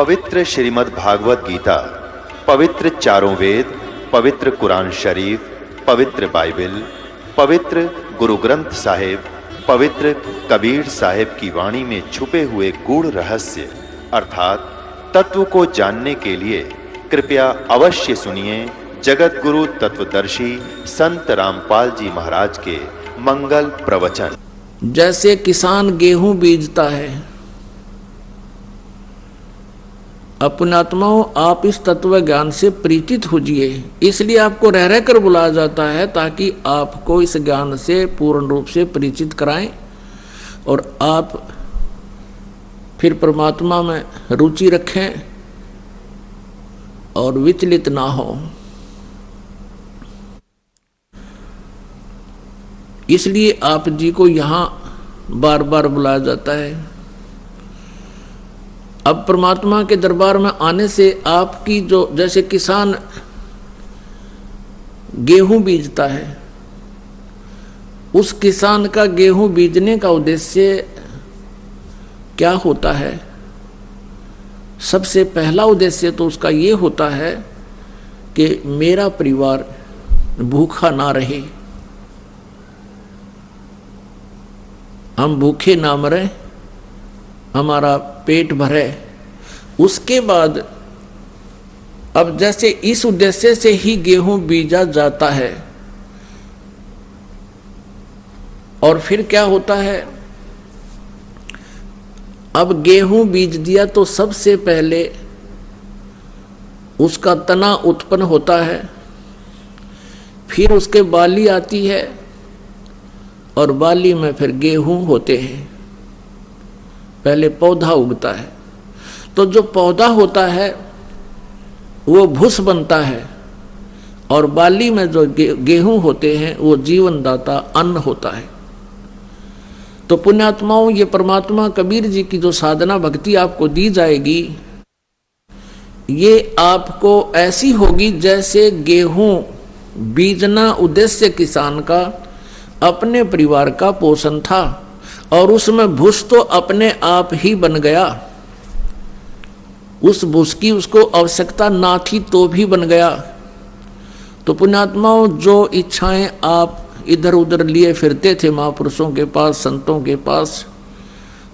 पवित्र श्रीमद् भागवत गीता, पवित्र चारों वेद, पवित्र कुरान शरीफ, पवित्र बाइबल, पवित्र गुरु ग्रंथ साहिब, पवित्र कबीर साहिब की वाणी में छुपे हुए गूढ़ रहस्य अर्थात तत्व को जानने के लिए कृपया अवश्य सुनिए जगत गुरु तत्वदर्शी संत रामपाल जी महाराज के मंगल प्रवचन। जैसे किसान गेहूं बीजता है, अपने आत्माओं आप इस तत्व ज्ञान से परिचित होजिए। इसलिए आपको रह रह कर बुलाया जाता है ताकि आपको इस ज्ञान से पूर्ण रूप से परिचित कराएं और आप फिर परमात्मा में रुचि रखें और विचलित ना हो। इसलिए आप जी को यहाँ बार बार बुलाया जाता है। अब परमात्मा के दरबार में आने से आपकी जो जैसे किसान गेहूं बीजता है, उस किसान का गेहूं बीजने का उद्देश्य क्या होता है? सबसे पहला उद्देश्य तो उसका ये होता है कि मेरा परिवार भूखा ना रहे, हम भूखे ना मरे, हमारा पेट भरे। उसके बाद अब जैसे इस उद्देश्य से ही गेहूं बीजा जाता है और फिर क्या होता है, अब गेहूं बीज दिया तो सबसे पहले उसका तना उत्पन्न होता है, फिर उसके बाली आती है और बाली में फिर गेहूं होते हैं। पहले पौधा उगता है, तो जो पौधा होता है वो भूस बनता है और बाली में जो गेहूं होते हैं वो जीवनदाता अन्न होता है। तो पुण्यात्माओं, ये परमात्मा कबीर जी की जो साधना भक्ति आपको दी जाएगी, ये आपको ऐसी होगी जैसे गेहूं बीजना उद्देश्य किसान का अपने परिवार का पोषण था और उसमें भूस तो अपने आप ही बन गया। उस भूस की उसको आवश्यकता ना थी तो भी बन गया। तो पुण्यात्माओं, जो इच्छाएं आप इधर उधर लिए फिरते थे महापुरुषों के पास, संतों के पास,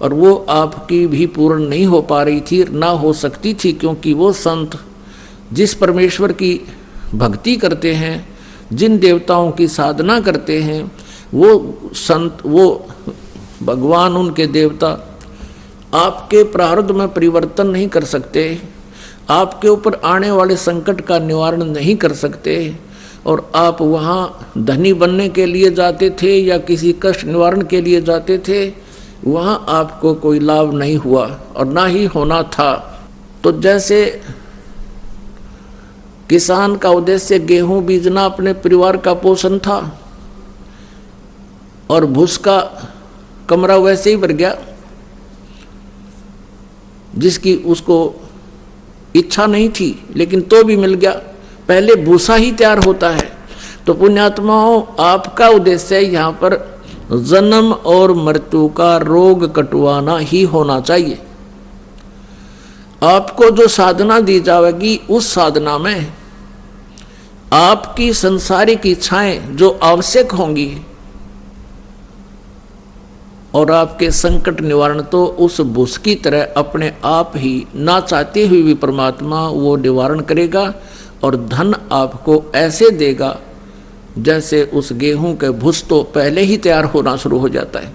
और वो आपकी भी पूर्ण नहीं हो पा रही थी, ना हो सकती थी, क्योंकि वो संत जिस परमेश्वर की भक्ति करते हैं, जिन देवताओं की साधना करते हैं, वो संत, वो भगवान, उनके देवता आपके प्रारब्ध में परिवर्तन नहीं कर सकते, आपके ऊपर आने वाले संकट का निवारण नहीं कर सकते। और आप वहाँ धनी बनने के लिए जाते थे या किसी कष्ट निवारण के लिए जाते थे, वहाँ आपको कोई लाभ नहीं हुआ और ना ही होना था। तो जैसे किसान का उद्देश्य गेहूं बीजना अपने परिवार का पोषण था और भूस का कमरा वैसे ही भर गया, जिसकी उसको इच्छा नहीं थी लेकिन तो भी मिल गया। पहले भूसा ही तैयार होता है। तो पुण्यात्माओं, आपका उद्देश्य यहाँ पर जन्म और मृत्यु का रोग कटवाना ही होना चाहिए। आपको जो साधना दी जाएगी, उस साधना में आपकी संसारिक इच्छाएं जो आवश्यक होंगी और आपके संकट निवारण तो उस भूस की तरह अपने आप ही ना चाहते हुए भी परमात्मा वो निवारण करेगा और धन आपको ऐसे देगा जैसे उस गेहूं के भूस तो पहले ही तैयार होना शुरू हो जाता है।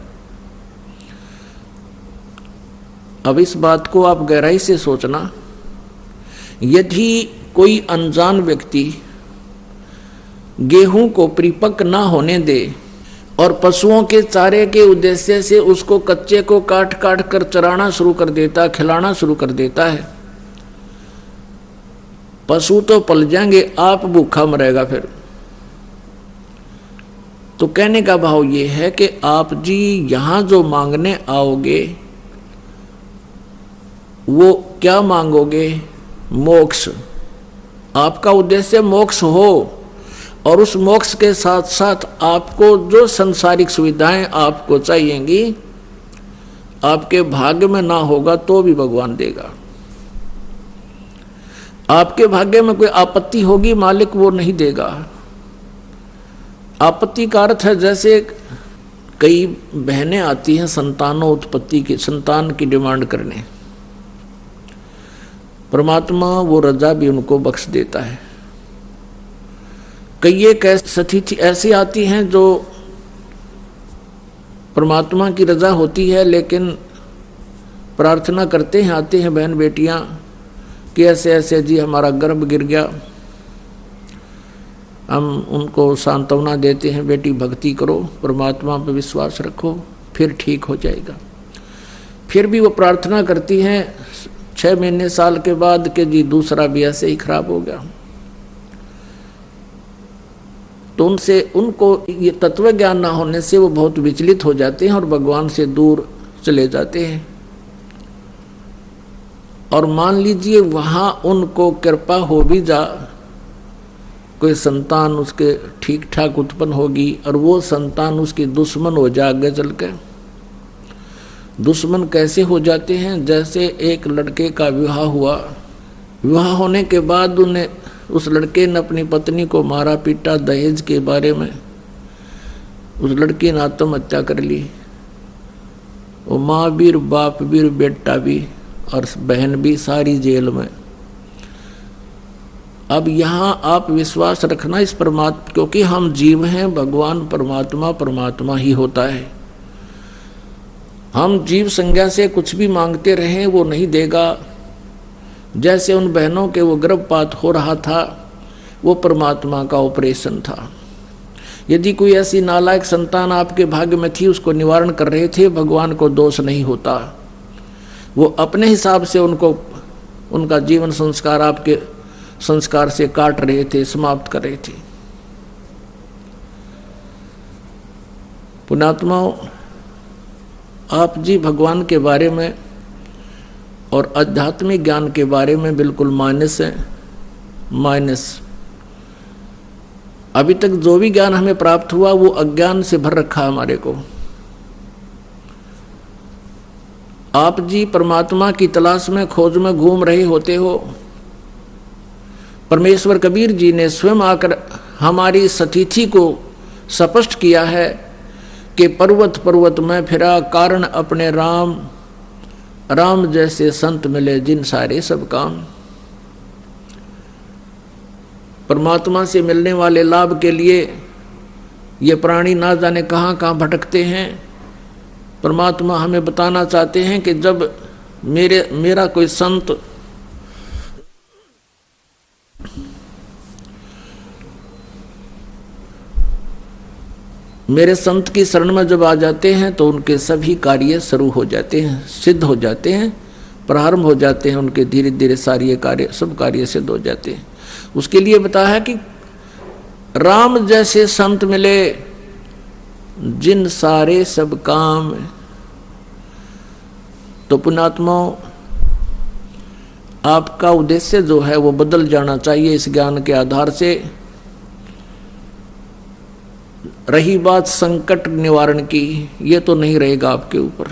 अब इस बात को आप गहराई से सोचना, यदि कोई अनजान व्यक्ति गेहूं को परिपक्व ना होने दे और पशुओं के चारे के उद्देश्य से उसको कच्चे को काट काट कर चराना शुरू कर देता, खिलाना शुरू कर देता है, पशु तो पल जाएंगे, आप भूखा मरेगा फिर। तो कहने का भाव ये है कि आप जी यहां जो मांगने आओगे वो क्या मांगोगे? मोक्ष। आपका उद्देश्य मोक्ष हो और उस मोक्ष के साथ साथ आपको जो संसारिक सुविधाएं आपको चाहिएंगी, आपके भाग्य में ना होगा तो भी भगवान देगा। आपके भाग्य में कोई आपत्ति होगी, मालिक वो नहीं देगा। आपत्ति का अर्थ है जैसे कई बहनें आती हैं संतानों उत्पत्ति की, संतान की डिमांड करने, परमात्मा वो रजा भी उनको बख्श देता है। कई एक स्थिति ऐसी आती हैं जो परमात्मा की रजा होती है, लेकिन प्रार्थना करते हैं, आते हैं बहन बेटियां कि ऐसे ऐसे जी हमारा गर्भ गिर गया। हम उनको सांत्वना देते हैं, बेटी भक्ति करो, परमात्मा पर विश्वास रखो, फिर ठीक हो जाएगा। फिर भी वो प्रार्थना करती हैं 6 महीने साल के बाद कि जी दूसरा भी ऐसे ही खराब हो गया। तो उनको ये तत्व ज्ञान ना होने से वो बहुत विचलित हो जाते हैं और भगवान से दूर चले जाते हैं। और मान लीजिए वहाँ उनको कृपा हो भी जा, कोई संतान उसके ठीक ठाक उत्पन्न होगी और वो संतान उसकी दुश्मन हो जाए आगे चल के। दुश्मन कैसे हो जाते हैं? जैसे एक लड़के का विवाह हुआ, विवाह होने के बाद उस लड़के ने अपनी पत्नी को मारा पीटा दहेज के बारे में, उस लड़की ने आत्महत्या कर ली। वो माँ भी, बाप भी, बेटा भी और बहन भी सारी जेल में। अब यहाँ आप विश्वास रखना इस परमात्मा, क्योंकि हम जीव हैं, भगवान परमात्मा परमात्मा ही होता है। हम जीव संज्ञा से कुछ भी मांगते रहें वो नहीं देगा। जैसे उन बहनों के वो गर्भपात हो रहा था, वो परमात्मा का ऑपरेशन था। यदि कोई ऐसी नालायक संतान आपके भाग्य में थी, उसको निवारण कर रहे थे, भगवान को दोष नहीं होता। वो अपने हिसाब से उनका जीवन संस्कार आपके संस्कार से काट रहे थे, समाप्त कर रहे थे। पुण्यात्माओं, आप जी भगवान के बारे में और आध्यात्मिक ज्ञान के बारे में बिल्कुल माइनस है, माइनस। अभी तक जो भी ज्ञान हमें प्राप्त हुआ वो अज्ञान से भर रखा हमारे को। आप जी परमात्मा की तलाश में, खोज में घूम रहे होते हो। परमेश्वर कबीर जी ने स्वयं आकर हमारी स्थिति को स्पष्ट किया है कि पर्वत पर्वत में फिरा कारण अपने राम, राम जैसे संत मिले जिन सारे सब काम। परमात्मा से मिलने वाले लाभ के लिए ये प्राणी ना जाने कहाँ कहाँ भटकते हैं। परमात्मा हमें बताना चाहते हैं कि जब मेरा कोई संत मेरे संत की शरण में जब आ जाते हैं तो उनके सभी कार्य शुरू हो जाते हैं, सिद्ध हो जाते हैं, प्रारंभ हो जाते हैं उनके। धीरे धीरे सारे कार्य, सब कार्य सिद्ध हो जाते हैं। उसके लिए बताया है कि राम जैसे संत मिले जिन सारे सब काम। तो पुण्यात्माओं, आपका उद्देश्य जो है वो बदल जाना चाहिए इस ज्ञान के आधार से। रही बात संकट निवारण की, ये तो नहीं रहेगा आपके ऊपर।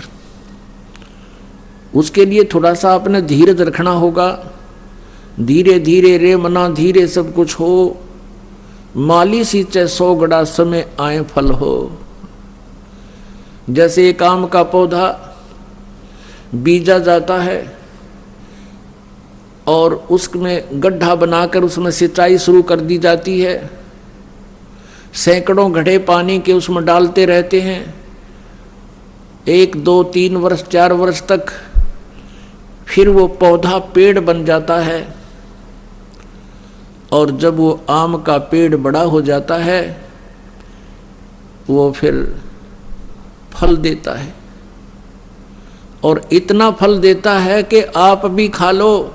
उसके लिए थोड़ा सा आपने धीरज रखना होगा। धीरे धीरे रे मना धीरे सब कुछ हो, माली सींचे 100 गड़ा समय आए फल हो। जैसे एक आम का पौधा बीजा जाता है और उसमें गड्ढा बनाकर उसमें सिंचाई शुरू कर दी जाती है, सैकड़ों घड़े पानी के उसमें डालते रहते हैं, 1, 2, 3 वर्ष 4 वर्ष तक, फिर वो पौधा पेड़ बन जाता है। और जब वो आम का पेड़ बड़ा हो जाता है वो फिर फल देता है, और इतना फल देता है कि आप भी खा लो,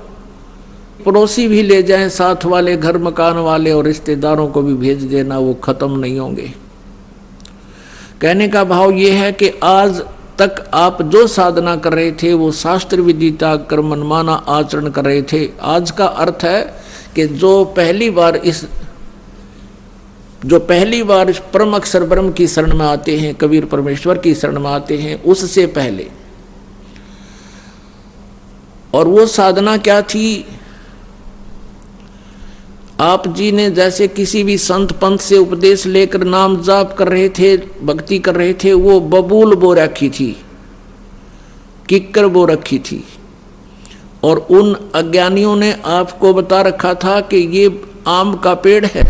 पड़ोसी भी ले जाएं, साथ वाले, घर मकान वाले और रिश्तेदारों को भी भेज देना, वो खत्म नहीं होंगे। कहने का भाव ये है कि आज तक आप जो साधना कर रहे थे वो शास्त्र विदिता कर मनमाना आचरण कर रहे थे। आज का अर्थ है कि जो पहली बार परम अक्षर ब्रह्म की शरण में आते हैं, कबीर परमेश्वर की शरण में आते हैं, उससे पहले। और वो साधना क्या थी? आप जी ने जैसे किसी भी संत पंथ से उपदेश लेकर नाम जाप कर रहे थे, भक्ति कर रहे थे, वो बबूल बो रखी थी, किक्कर बो रखी थी, और उन अज्ञानियों ने आपको बता रखा था कि ये आम का पेड़ है।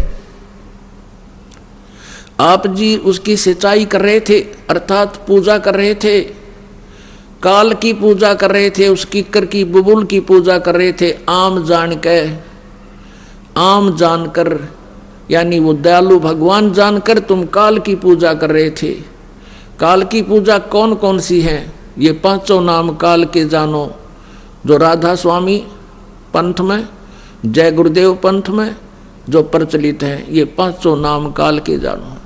आप जी उसकी सिंचाई कर रहे थे, अर्थात पूजा कर रहे थे, काल की पूजा कर रहे थे, उस किक्कर की बबूल की पूजा कर रहे थे। आम जानकर यानी वो दयालु भगवान जानकर तुम काल की पूजा कर रहे थे। काल की पूजा कौन कौन सी है? ये पांचों नाम काल के जानो, जो राधा स्वामी पंथ में, जय गुरुदेव पंथ में जो प्रचलित है, ये पांचों नाम काल के जानो।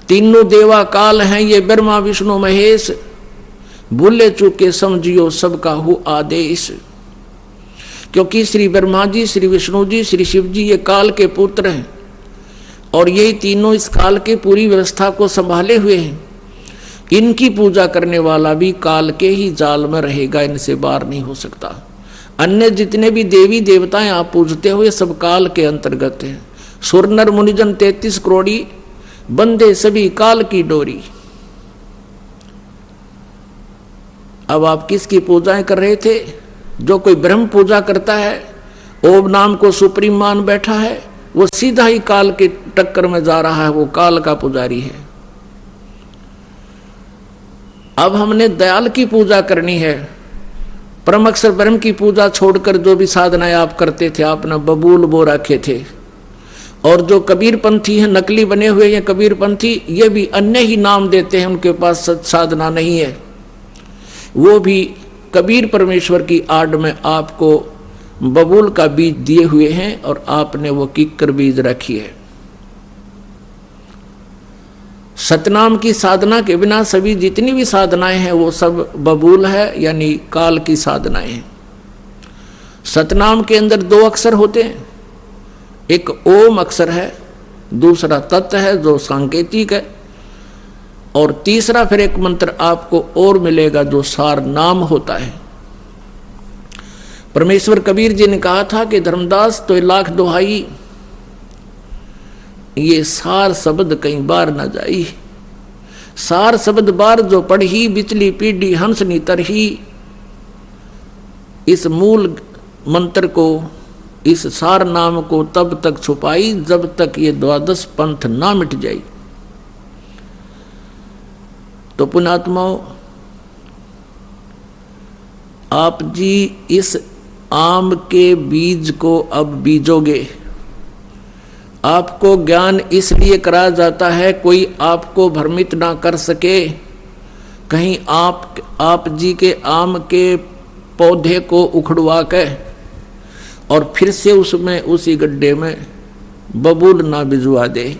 तीनों देवा काल हैं, ये ब्रह्मा विष्णु महेश, भूले चूके समझियो सबका हो आदेश। क्योंकि श्री ब्रह्मा जी, श्री विष्णु जी, श्री शिव जी ये काल के पुत्र हैं, और यही तीनों इस काल के पूरी व्यवस्था को संभाले हुए हैं। इनकी पूजा करने वाला भी काल के ही जाल में रहेगा, इनसे बाहर नहीं हो सकता। अन्य जितने भी देवी देवताएं आप पूजते हुए सब काल के अंतर्गत हैं। सुर नर मुनिजन 33 करोड़ी, बंदे सभी काल की डोरी। अब आप किसकी पूजाएं कर रहे थे? जो कोई ब्रह्म पूजा करता है, ओम नाम को सुप्रीम मान बैठा है, वो सीधा ही काल के टक्कर में जा रहा है, वो काल का पुजारी है। अब हमने दयाल की पूजा करनी है। परम अक्षर ब्रह्म की पूजा छोड़कर जो भी साधनाएं आप करते थे, आपने बबूल बो रखे थे। और जो कबीर पंथी हैं, नकली बने हुए हैं कबीर पंथी, ये भी अन्य ही नाम देते हैं, उनके पास सच साधना नहीं है। वो भी कबीर परमेश्वर की आड़ में आपको बबूल का बीज दिए हुए हैं, और आपने वो किक्कर बीज रखी है। सतनाम की साधना के बिना सभी जितनी भी साधनाएं हैं वो सब बबूल है, यानी काल की साधनाएं हैं। सतनाम के अंदर 2 अक्षर होते हैं, एक ओम अक्षर है, दूसरा तत् है जो सांकेतिक है, और तीसरा फिर एक मंत्र आपको और मिलेगा जो सार नाम होता है। परमेश्वर कबीर जी ने कहा था कि धर्मदास तो लाख दोहाई, ये सार शब्द कई बार न जाई। सार शब्द बार जो पढ़ी, बिचली पीढ़ी हंस नी तरही। इस मूल मंत्र को, इस सार नाम को तब तक छुपाई जब तक ये 12 पंथ ना मिट जाई। तो पुण्यात्माओं, आप जी इस आम के बीज को अब बीजोगे। आपको ज्ञान इसलिए कराया जाता है कोई आपको भ्रमित ना कर सके, कहीं आप जी के आम के पौधे को उखड़वा के और फिर से उसमें उसी गड्ढे में बबूल ना भिजवा दे।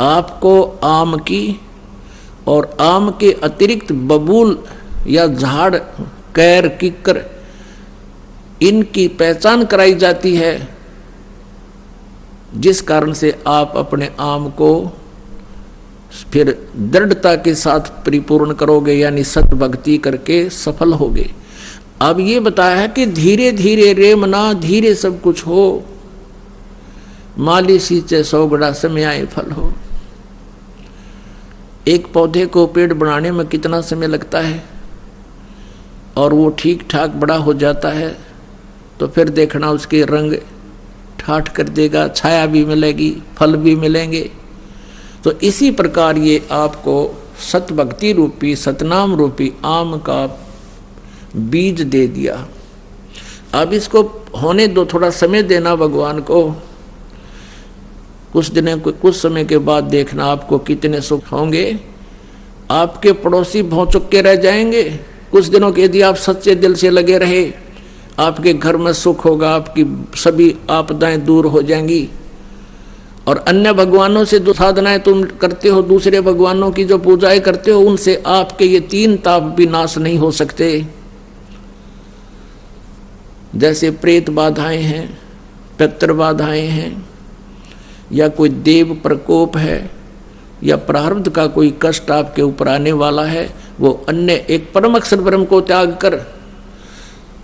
आपको आम की और आम के अतिरिक्त बबूल या झाड़, कैर, किक्कर, इनकी पहचान कराई जाती है, जिस कारण से आप अपने आम को फिर दृढ़ता के साथ परिपूर्ण करोगे, यानी सत भक्ति करके सफल होगे। अब ये बताया है कि धीरे धीरे रे मना, धीरे सब कुछ हो, माली सींचे 100 गड़ा समय आए फल हो। एक पौधे को पेड़ बनाने में कितना समय लगता है, और वो ठीक ठाक बड़ा हो जाता है तो फिर देखना उसके रंग ठाठ कर देगा, छाया भी मिलेगी, फल भी मिलेंगे। तो इसी प्रकार ये आपको सत भक्ति रूपी, सतनाम रूपी आम का बीज दे दिया। अब इसको होने दो, थोड़ा समय देना भगवान को। कुछ समय के बाद देखना आपको कितने सुख होंगे। आपके पड़ोसी भौचुक्के रह जाएंगे कुछ दिनों के, यदि आप सच्चे दिल से लगे रहे। आपके घर में सुख होगा, आपकी सभी आपदाएं दूर हो जाएंगी। और अन्य भगवानों से जो साधनाएं तुम करते हो, दूसरे भगवानों की जो पूजाएं करते हो, उनसे आपके ये 3 ताप भी नाश नहीं हो सकते। जैसे प्रेत बाधाएं हैं, पितृ बाधाएं हैं, या कोई देव प्रकोप है, या प्रारब्ध का कोई कष्ट आपके ऊपर आने वाला है, वो अन्य एक परम अक्षर ब्रह्म को त्याग कर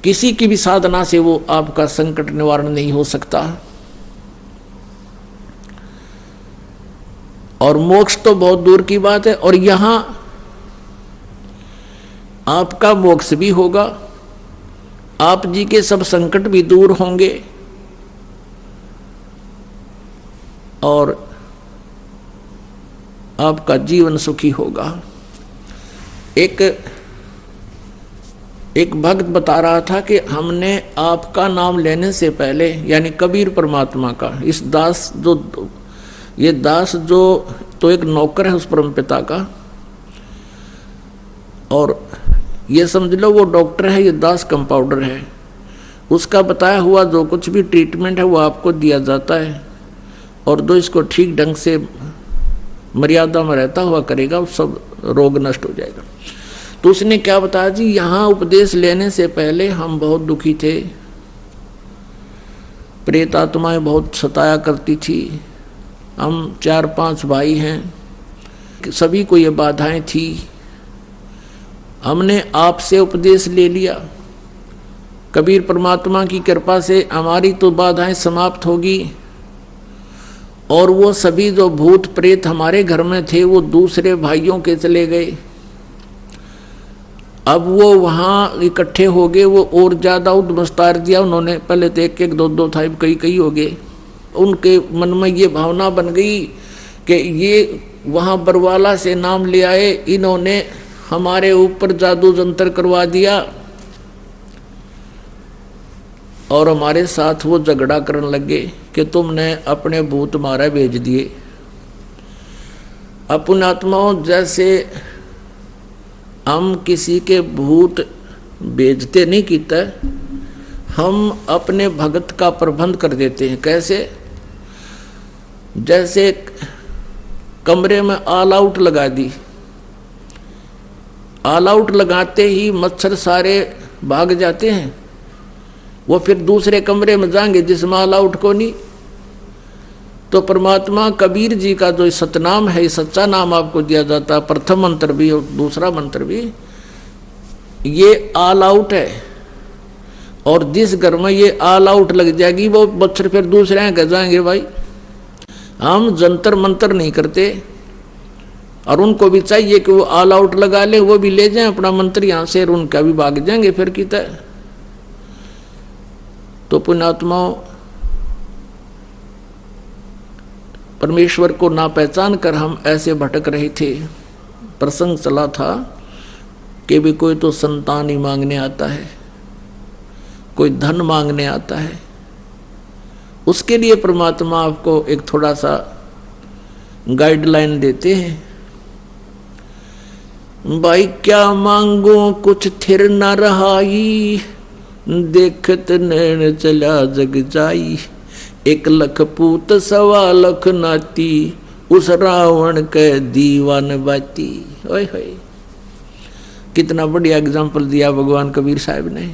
किसी की भी साधना से वो आपका संकट निवारण नहीं हो सकता। और मोक्ष तो बहुत दूर की बात है, और यहां आपका मोक्ष भी होगा, आप जी के सब संकट भी दूर होंगे, और आपका जीवन सुखी होगा। एक भक्त बता रहा था कि हमने आपका नाम लेने से पहले, यानी कबीर परमात्मा का, इस दास जो, ये दास जो तो एक नौकर है उस परम पिता का, और ये समझ लो वो डॉक्टर है, ये दास कंपाउंडर है। उसका बताया हुआ जो कुछ भी ट्रीटमेंट है वो आपको दिया जाता है, और जो इसको ठीक ढंग से मर्यादा में रहता हुआ करेगा वो सब रोग नष्ट हो जाएगा। तो उसने क्या बताया जी, यहाँ उपदेश लेने से पहले हम बहुत दुखी थे, प्रेत आत्माएं बहुत सताया करती थी, हम 4-5 भाई हैं, सभी को ये बाधाएं थी। हमने आपसे उपदेश ले लिया, कबीर परमात्मा की कृपा से हमारी तो बाधाएं समाप्त होगी, और वो सभी जो भूत प्रेत हमारे घर में थे वो दूसरे भाइयों के चले गए। अब वो वहाँ इकट्ठे हो गए, वो और ज़्यादा उद्मस्तार दिया उन्होंने, पहले तो 1-1, 2-2 था, कई हो गए। उनके मन में ये भावना बन गई कि ये वहाँ बरवाला से नाम ले आए, इन्होंने हमारे ऊपर जादू जंतर करवा दिया, और हमारे साथ वो झगड़ा करने लगे कि तुमने अपने भूत मारा भेज दिए। अपन आत्माओं, जैसे हम किसी के भूत भेजते नहीं कीता, हम अपने भगत का प्रबंध कर देते हैं। कैसे? जैसे कमरे में ऑल आउट लगा दी, ऑल आउट लगाते ही मच्छर सारे भाग जाते हैं, वो फिर दूसरे कमरे में जाएंगे जिसमें ऑल आउट को नहीं। तो परमात्मा कबीर जी का जो सतनाम है, सच्चा नाम आपको दिया जाता है, प्रथम मंत्र भी और दूसरा मंत्र भी, ये ऑल आउट है। और जिस घर में ये ऑल आउट लग जाएगी वो मच्छर फिर दूसरे यहाँ घर जाएंगे। भाई हम जंतर मंतर नहीं करते, और उनको भी चाहिए कि वो ऑल आउट लगा ले, वो भी ले जाएं अपना मंत्र यहाँ से, और उनका भी भाग जाएंगे फिर कितना। तो पुण्यात्माओं, परमेश्वर को ना पहचान कर हम ऐसे भटक रहे थे। प्रसंग चला था कि भी कोई तो संतान ही मांगने आता है, कोई धन मांगने आता है, उसके लिए परमात्मा आपको एक थोड़ा सा गाइडलाइन देते हैं। भाई क्या मांगो कुछ थिर न रहाई, देखत नैन चला जग जाई, 1 लाख पूत 1.25 लाख नाती, उस रावण के दीवान बाती। ओए होए, कितना बढ़िया एग्जाम्पल दिया भगवान कबीर साहब ने।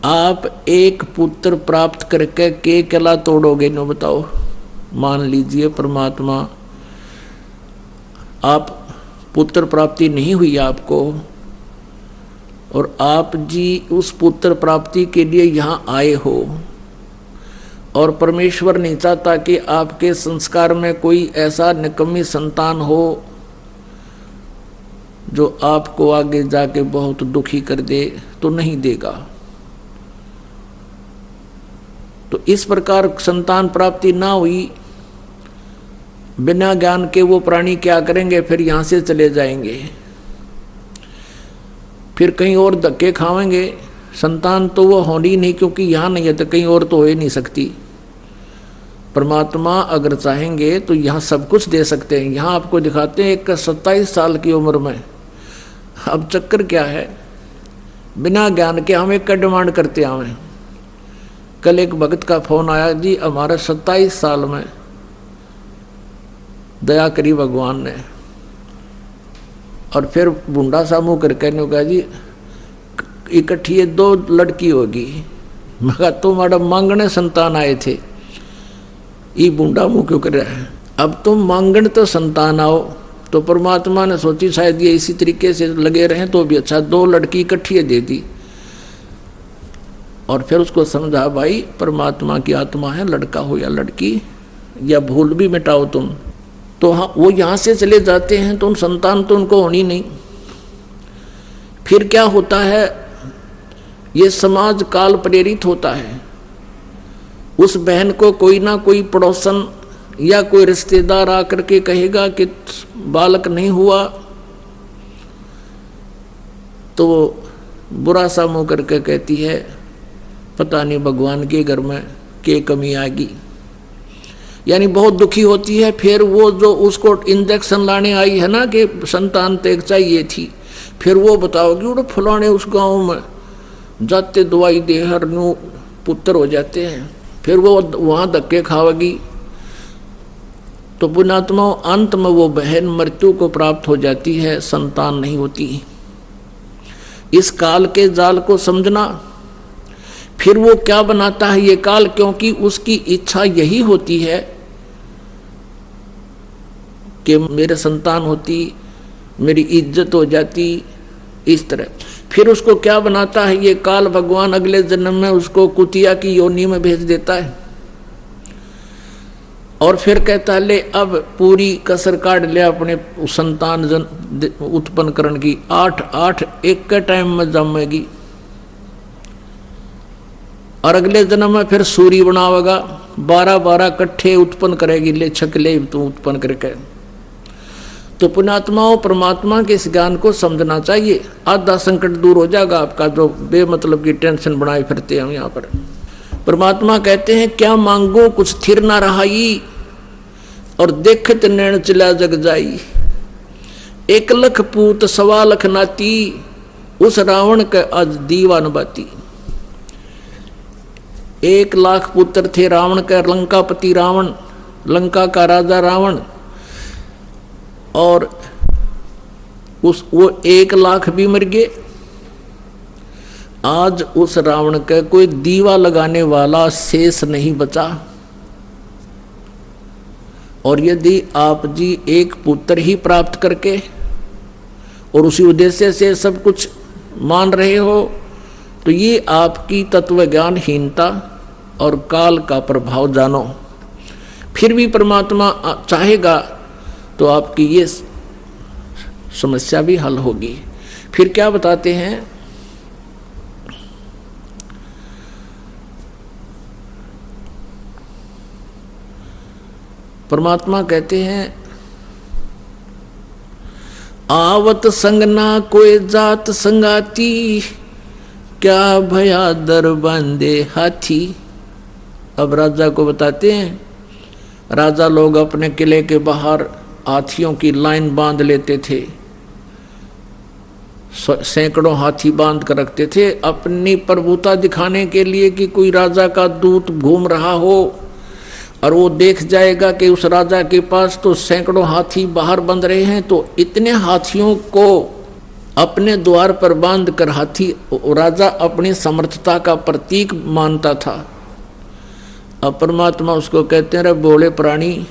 आप एक पुत्र प्राप्त करके के कला तोड़ोगे नो बताओ। मान लीजिए परमात्मा, आप पुत्र प्राप्ति नहीं हुई आपको, और आप जी उस पुत्र प्राप्ति के लिए यहाँ आए हो, और परमेश्वर नहीं चाहता कि आपके संस्कार में कोई ऐसा निकम्मी संतान हो जो आपको आगे जाके बहुत दुखी कर दे, तो नहीं देगा। तो इस प्रकार संतान प्राप्ति ना हुई, बिना ज्ञान के वो प्राणी क्या करेंगे, फिर यहाँ से चले जाएंगे, फिर कहीं और धक्के खाएंगे। संतान तो वो होनी नहीं, क्योंकि यहाँ नहीं है तो कहीं और तो हो ही नहीं सकती। परमात्मा अगर चाहेंगे तो यहाँ सब कुछ दे सकते हैं। यहाँ आपको दिखाते हैं एक 27 साल की उम्र में। अब चक्कर क्या है, बिना ज्ञान के हम एक का डिमांड करते आए। कल एक भक्त का फोन आया, जी हमारा 27 साल में दया करी भगवान ने, और फिर बूढ़ा सा मुँह करके ने कहा जी इकट्ठी 2 लड़की होगी। मैं कहा तुम मैडम मांगने संतान आए थे, ये बूढ़ा मुँह क्यों कर रहा है? अब तुम मांगण तो संतान आओ। तो परमात्मा ने सोची शायद ये इसी तरीके से लगे रहें तो भी अच्छा, 2 लड़की इकट्ठी दे दी। और फिर उसको समझा, भाई परमात्मा की आत्मा है, लड़का हो या लड़की, या भूल भी मिटाओ तुम। तो हाँ, वो यहाँ से चले जाते हैं तो संतान तो उनको होनी नहीं। फिर क्या होता है, ये समाज काल प्रेरित होता है। उस बहन को कोई ना कोई पड़ोसन या कोई रिश्तेदार आकर के कहेगा कि बालक नहीं हुआ, तो बुरा सा मुंह करके कहती है पता नहीं भगवान के घर में क्या कमी आ गई, यानी बहुत दुखी होती है। फिर वो जो उसको इंजेक्शन लाने आई है ना कि संतान तेग चाहिए थी, फिर वो बताओगी वो फलाने उस गांव में जाते दवाई दे हर नु पुत्र हो जाते हैं, फिर वो वहां धक्के खावेगी। तो पुण्यात्मा अंत में वो बहन मृत्यु को प्राप्त हो जाती है, संतान नहीं होती। इस काल के जाल को समझना। फिर वो क्या बनाता है ये काल, क्योंकि उसकी इच्छा यही होती है कि मेरे संतान होती, मेरी इज्जत हो जाती, इस तरह। फिर उसको क्या बनाता है ये काल, भगवान अगले जन्म में उसको कुतिया की योनि में भेज देता है और फिर कहता है ले अब पूरी कसर काट ले अपने संतान उत्पन्न करने की, 8 एक के टाइम में जमेगी। और अगले जन्म में फिर सूर्य बनावेगा, 12 कट्ठे उत्पन्न करेगी, ले छकले तू उत्पन्न करके। तो पुण्यात्माओं, परमात्मा के इस ज्ञान को समझना चाहिए, आधा संकट दूर हो जाएगा आपका, जो बेमतलब की टेंशन बनाए फिरते हम यहाँ पर। परमात्मा कहते हैं क्या मांगो कुछ थिर ना रहाई, और देखत नैन चला जग जाई। 1 लाख पूत 1.25 लाख नाती, उस रावण के आज दीवान बाती। 1 लाख पुत्र थे रावण का, लंकापति रावण, लंका का राजा रावण, और वो 1 लाख भी मर गए। आज उस रावण का कोई दीवा लगाने वाला शेष नहीं बचा। और यदि आप जी एक पुत्र ही प्राप्त करके और उसी उद्देश्य से सब कुछ मान रहे हो, तो ये आपकी तत्व ज्ञानहीनता और काल का प्रभाव जानो। फिर भी परमात्मा चाहेगा तो आपकी ये समस्या भी हल होगी। फिर क्या बताते हैं, परमात्मा कहते हैं आवत संग ना कोई जात संगाती, क्या भया दर बांधे हाथी। अब राजा को बताते हैं, राजा लोग अपने किले के बाहर हाथियों की लाइन बांध लेते थे, सैकड़ों हाथी बांध कर रखते थे अपनी प्रभुता दिखाने के लिए कि कोई राजा का दूत घूम रहा हो और वो देख जाएगा कि उस राजा के पास तो सैकड़ों हाथी बाहर बंध रहे हैं, तो इतने हाथियों को अपने द्वार पर बांध कर हाथी राजा अपनी समर्थता का प्रतीक मानता था। अब परमात्मा उसको कहते हैं रे बोले प्राणी,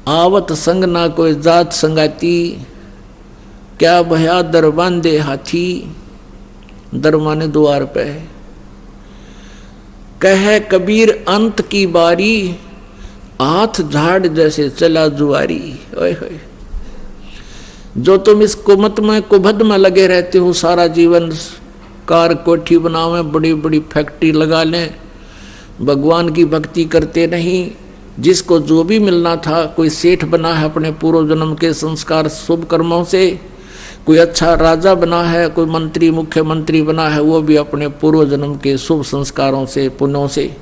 आवत संग ना कोई जात संगाती, क्या भया दर बांधे हाथी। दर माने द्वार पे। कहे कबीर अंत की बारी, हाथ झाड़ जैसे चला जुआरी। ओए होए, जो तुम इस कुमत में कुभद में लगे रहते हो, सारा जीवन कार कोठी बनावे, बड़ी बड़ी फैक्ट्री लगा लें, भगवान की भक्ति करते नहीं। जिसको जो भी मिलना था, कोई सेठ बना है अपने पूर्व जन्म के संस्कार शुभ कर्मों से, कोई अच्छा राजा बना है, कोई मंत्री मुख्यमंत्री बना है, वो भी अपने पूर्व जन्म के शुभ संस्कारों से पुण्यों से।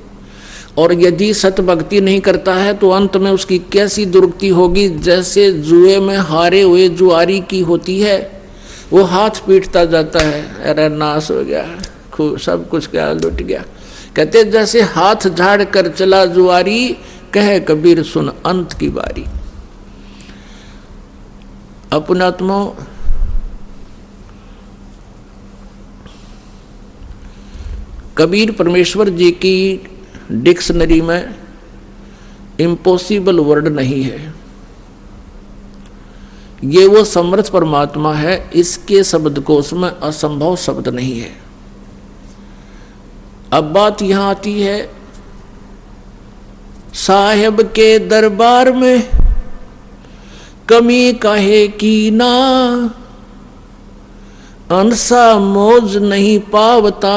और यदि सत भक्ति नहीं करता है तो अंत में उसकी कैसी दुर्गति होगी, जैसे जुए में हारे हुए जुआरी की होती है, वो हाथ पीटता जाता है, अरे नाश हो गया, सब कुछ क्या लुट गया। कहते जैसे हाथ झाड़ कर चला जुआरी, कहे कबीर सुन अंत की बारी। अपनात्मा कबीर परमेश्वर जी की डिक्शनरी में इम्पॉसिबल वर्ड नहीं है, ये वो समर्थ परमात्मा है, इसके शब्दकोश में असंभव शब्द नहीं है। अब बात यहां आती है, साहेब के दरबार में कमी काहे की ना, अंसा मौज नहीं पावता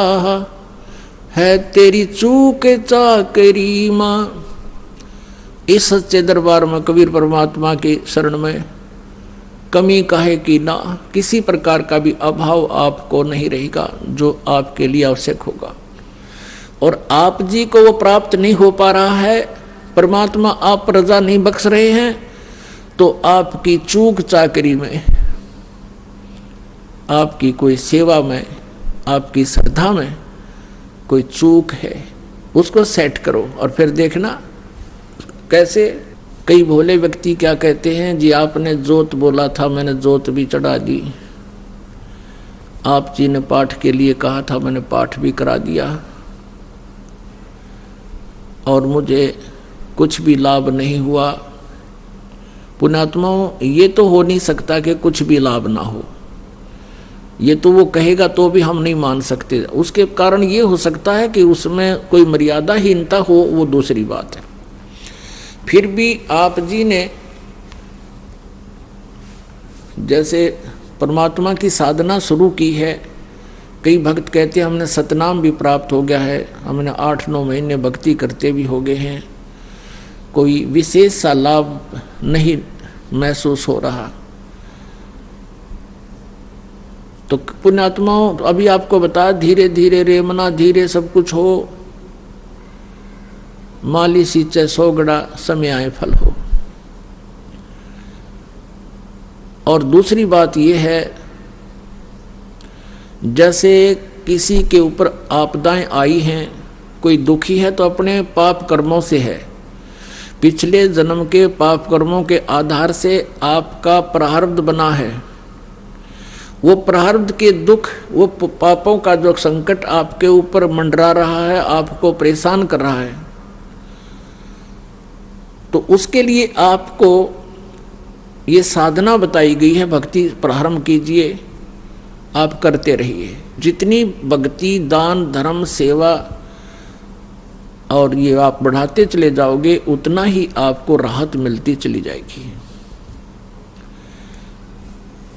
है तेरी चूक चाकरी मां। इस सच्चे दरबार में कबीर परमात्मा के शरण में कमी काहे की ना, किसी प्रकार का भी अभाव आपको नहीं रहेगा जो आपके लिए आवश्यक होगा। और आप जी को वो प्राप्त नहीं हो पा रहा है, परमात्मा आप रजा नहीं बख्श रहे हैं, तो आपकी चूक चाकरी में, आपकी कोई सेवा में, आपकी श्रद्धा में कोई चूक है, उसको सेट करो और फिर देखना कैसे। कई भोले व्यक्ति क्या कहते हैं जी, आपने जोत बोला था, मैंने जोत भी चढ़ा दी, आप जी ने पाठ के लिए कहा था, मैंने पाठ भी करा दिया, और मुझे कुछ भी लाभ नहीं हुआ। पुण्यात्माओं, ये तो हो नहीं सकता कि कुछ भी लाभ ना हो, ये तो वो कहेगा तो भी हम नहीं मान सकते। उसके कारण ये हो सकता है कि उसमें कोई मर्यादाहीनता हो, वो दूसरी बात है। फिर भी आप जी ने जैसे परमात्मा की साधना शुरू की है, कई भक्त कहते हैं हमने सतनाम भी प्राप्त हो गया है, हमने 8-9 महीने भक्ति करते भी हो गए हैं, कोई विशेष सा लाभ नहीं महसूस हो रहा। तो पुण्यात्माओं, अभी आपको बता, धीरे धीरे रे मना धीरे सब कुछ हो, माली सींचे 100 गड़ा समय आए फल हो। और दूसरी बात यह है, जैसे किसी के ऊपर आपदाएं आई हैं, कोई दुखी है तो अपने पाप कर्मों से है, पिछले जन्म के पाप कर्मों के आधार से आपका प्रारब्ध बना है, वो प्रारब्ध के दुख, वो पापों का जो संकट आपके ऊपर मंडरा रहा है, आपको परेशान कर रहा है, तो उसके लिए आपको ये साधना बताई गई है, भक्ति प्रारंभ कीजिए, आप करते रहिए। जितनी भक्ति, दान, धर्म, सेवा और ये आप बढ़ाते चले जाओगे, उतना ही आपको राहत मिलती चली जाएगी।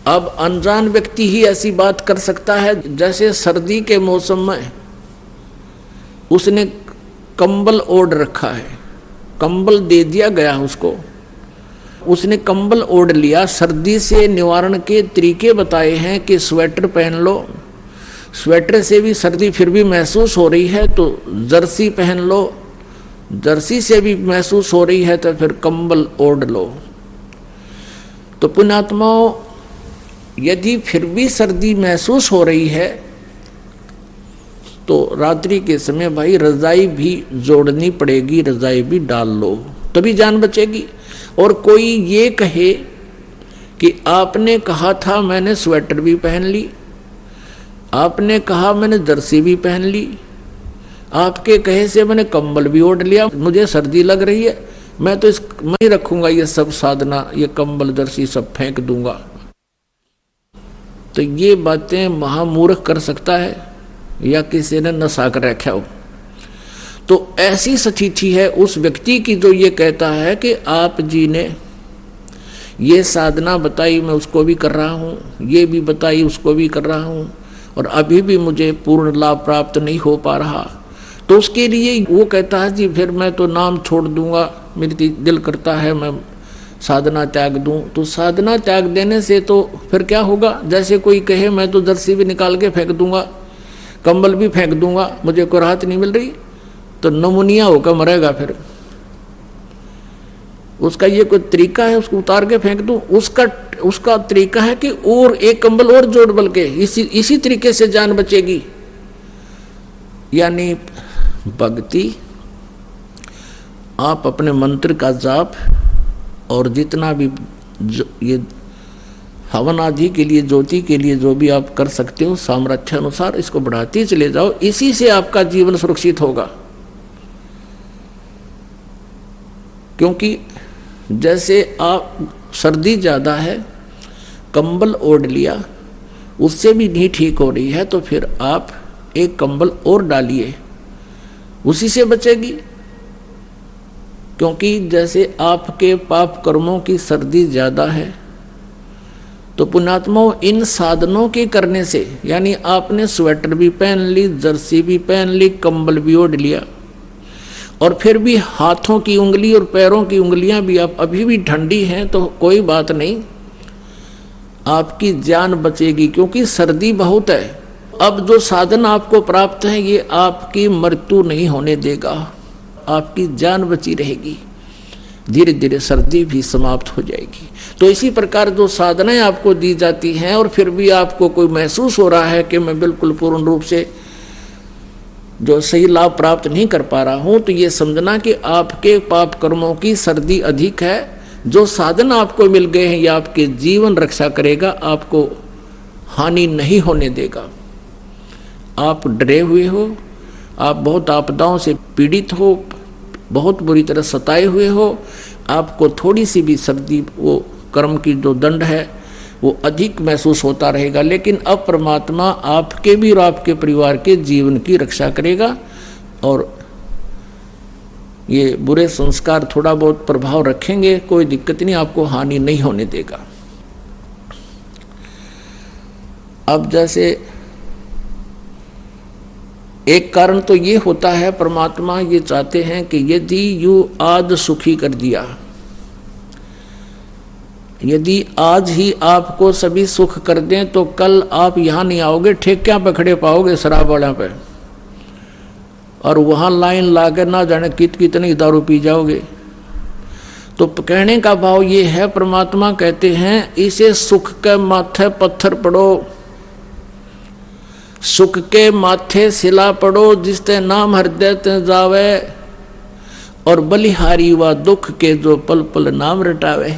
अब अनजान व्यक्ति ही ऐसी बात कर सकता है, जैसे सर्दी के मौसम में उसने कंबल ओढ़ रखा है, कंबल दे दिया गया उसको, उसने कंबल ओढ़ लिया, सर्दी से निवारण के तरीके बताए हैं कि स्वेटर पहन लो, स्वेटर से भी सर्दी फिर भी महसूस हो रही है तो जर्सी पहन लो, जर्सी से भी महसूस हो रही है तो फिर कंबल ओढ़ लो। तो पुण्यात्माओं, यदि फिर भी सर्दी महसूस हो रही है तो रात्रि के समय भाई रजाई भी जोड़नी पड़ेगी, रजाई भी डाल लो, तभी जान बचेगी। और कोई ये कहे कि आपने कहा था मैंने स्वेटर भी पहन ली, आपने कहा मैंने जर्सी भी पहन ली, आपके कहे से मैंने कंबल भी ओढ़ लिया, मुझे सर्दी लग रही है, मैं तो मैं ही रखूंगा ये सब साधना, ये कंबल जर्सी सब फेंक दूंगा। तो ये बातें महामूर्ख कर सकता है या किसी ने नशा कर रखा हो। तो ऐसी स्थिति है उस व्यक्ति की जो ये कहता है कि आप जी ने ये साधना बताई, मैं उसको भी कर रहा हूँ, ये भी बताई उसको भी कर रहा हूँ, और अभी भी मुझे पूर्ण लाभ प्राप्त नहीं हो पा रहा। तो उसके लिए वो कहता है जी फिर मैं तो नाम छोड़ दूंगा, मेरी दिल करता है मैं साधना त्याग दूं। तो साधना त्याग देने से तो फिर क्या होगा, जैसे कोई कहे मैं तो जर्सी भी निकाल के फेंक दूंगा, कंबल भी फेंक दूंगा, मुझे कोई राहत नहीं मिल रही, तो नमूनिया होकर मरेगा। फिर उसका ये कोई तरीका है, उसको उतार के फेंक दूं, उसका तरीका है कि और एक कंबल और जोड़ बल के इसी तरीके से जान बचेगी। यानी भक्ति, आप अपने मंत्र का जाप और जितना भी ये हवन आदि के लिए, ज्योति के लिए जो भी आप कर सकते हो, सामर्थ्य अनुसार इसको बढ़ाते चले जाओ, इसी से आपका जीवन सुरक्षित होगा। क्योंकि जैसे आप सर्दी ज़्यादा है, कंबल ओढ़ लिया, उससे भी नहीं ठीक हो रही है, तो फिर आप एक कंबल और डालिए उसी से बचेगी। क्योंकि जैसे आपके पाप कर्मों की सर्दी ज्यादा है, तो पुण्यात्माओं इन साधनों के करने से, यानी आपने स्वेटर भी पहन ली, जर्सी भी पहन ली, कंबल भी ओढ़ लिया, और फिर भी हाथों की उंगली और पैरों की उंगलियां भी आप अभी भी ठंडी हैं, तो कोई बात नहीं, आपकी जान बचेगी, क्योंकि सर्दी बहुत है। अब जो साधन आपको प्राप्त है ये आपकी मृत्यु नहीं होने देगा, आपकी जान बची रहेगी, धीरे धीरे सर्दी भी समाप्त हो जाएगी। तो इसी प्रकार जो साधनाएं आपको दी जाती हैं और फिर भी आपको कोई महसूस हो रहा है कि मैं बिल्कुल पूर्ण रूप से जो सही लाभ प्राप्त नहीं कर पा रहा हूं, तो ये समझना कि आपके पाप कर्मों की सर्दी अधिक है। जो साधन आपको मिल गए हैं ये आपके जीवन रक्षा करेगा, आपको हानि नहीं होने देगा। आप डरे हुए हो, आप बहुत आपदाओं से पीड़ित हो, बहुत बुरी तरह सताए हुए हो, आपको थोड़ी सी भी सर्दी, वो कर्म की जो दंड है वो अधिक महसूस होता रहेगा, लेकिन अब परमात्मा आपके भी और आपके परिवार के जीवन की रक्षा करेगा, और ये बुरे संस्कार थोड़ा बहुत प्रभाव रखेंगे, कोई दिक्कत नहीं, आपको हानि नहीं होने देगा। अब जैसे एक कारण तो ये होता है, परमात्मा ये चाहते हैं कि यदि यू आज सुखी कर दिया, यदि आज ही आपको सभी सुख कर दें, तो कल आप यहां नहीं आओगे, ठेकियां पे खड़े पाओगे शराब वाला पे, और वहां लाइन लाकर ना जाने कितनी दारू पी जाओगे। तो कहने का भाव ये है, परमात्मा कहते हैं इसे सुख के माथे पत्थर पड़ो, सुख के माथे सिला पड़ो, जिसते नाम हृदय ते जावे, और बलिहारी व दुख के जो पल पल नाम रटावे।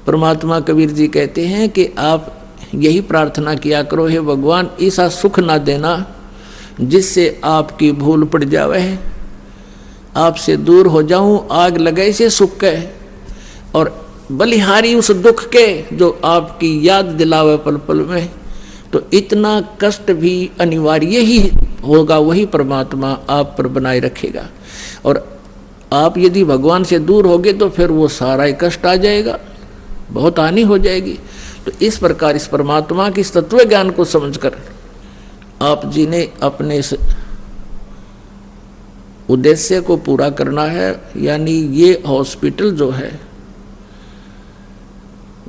परमात्मा कबीर जी कहते हैं कि आप यही प्रार्थना किया करो, हे भगवान ऐसा सुख ना देना जिससे आपकी भूल पड़ जावे, आपसे दूर हो जाऊं, आग लगे से सुख के, और बलिहारी उस दुख के जो आपकी याद दिलावे पल पल में। तो इतना कष्ट भी अनिवार्य ही होगा, वही परमात्मा आप पर बनाए रखेगा, और आप यदि भगवान से दूर होगे तो फिर वो सारा ही कष्ट आ जाएगा, बहुत हानि हो जाएगी। तो इस प्रकार इस परमात्मा की तत्व ज्ञान को समझकर आप जी ने अपने इस उद्देश्य को पूरा करना है, यानी ये हॉस्पिटल जो है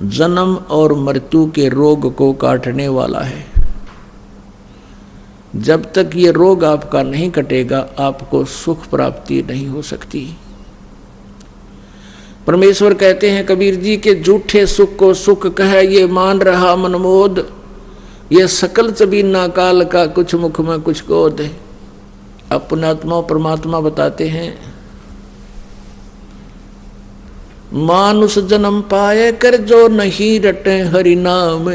जन्म और मृत्यु के रोग को काटने वाला है। जब तक ये रोग आपका नहीं कटेगा, आपको सुख प्राप्ति नहीं हो सकती। परमेश्वर कहते हैं कबीर जी के झूठे सुख को सुख कहे, ये मान रहा मनमोद, ये सकल चबीना काल का, कुछ मुख में कुछ गोद है। अब पुण्यात्मा परमात्मा बताते हैं, मानुष जन्म पाए कर जो नहीं रटे हरि नाम,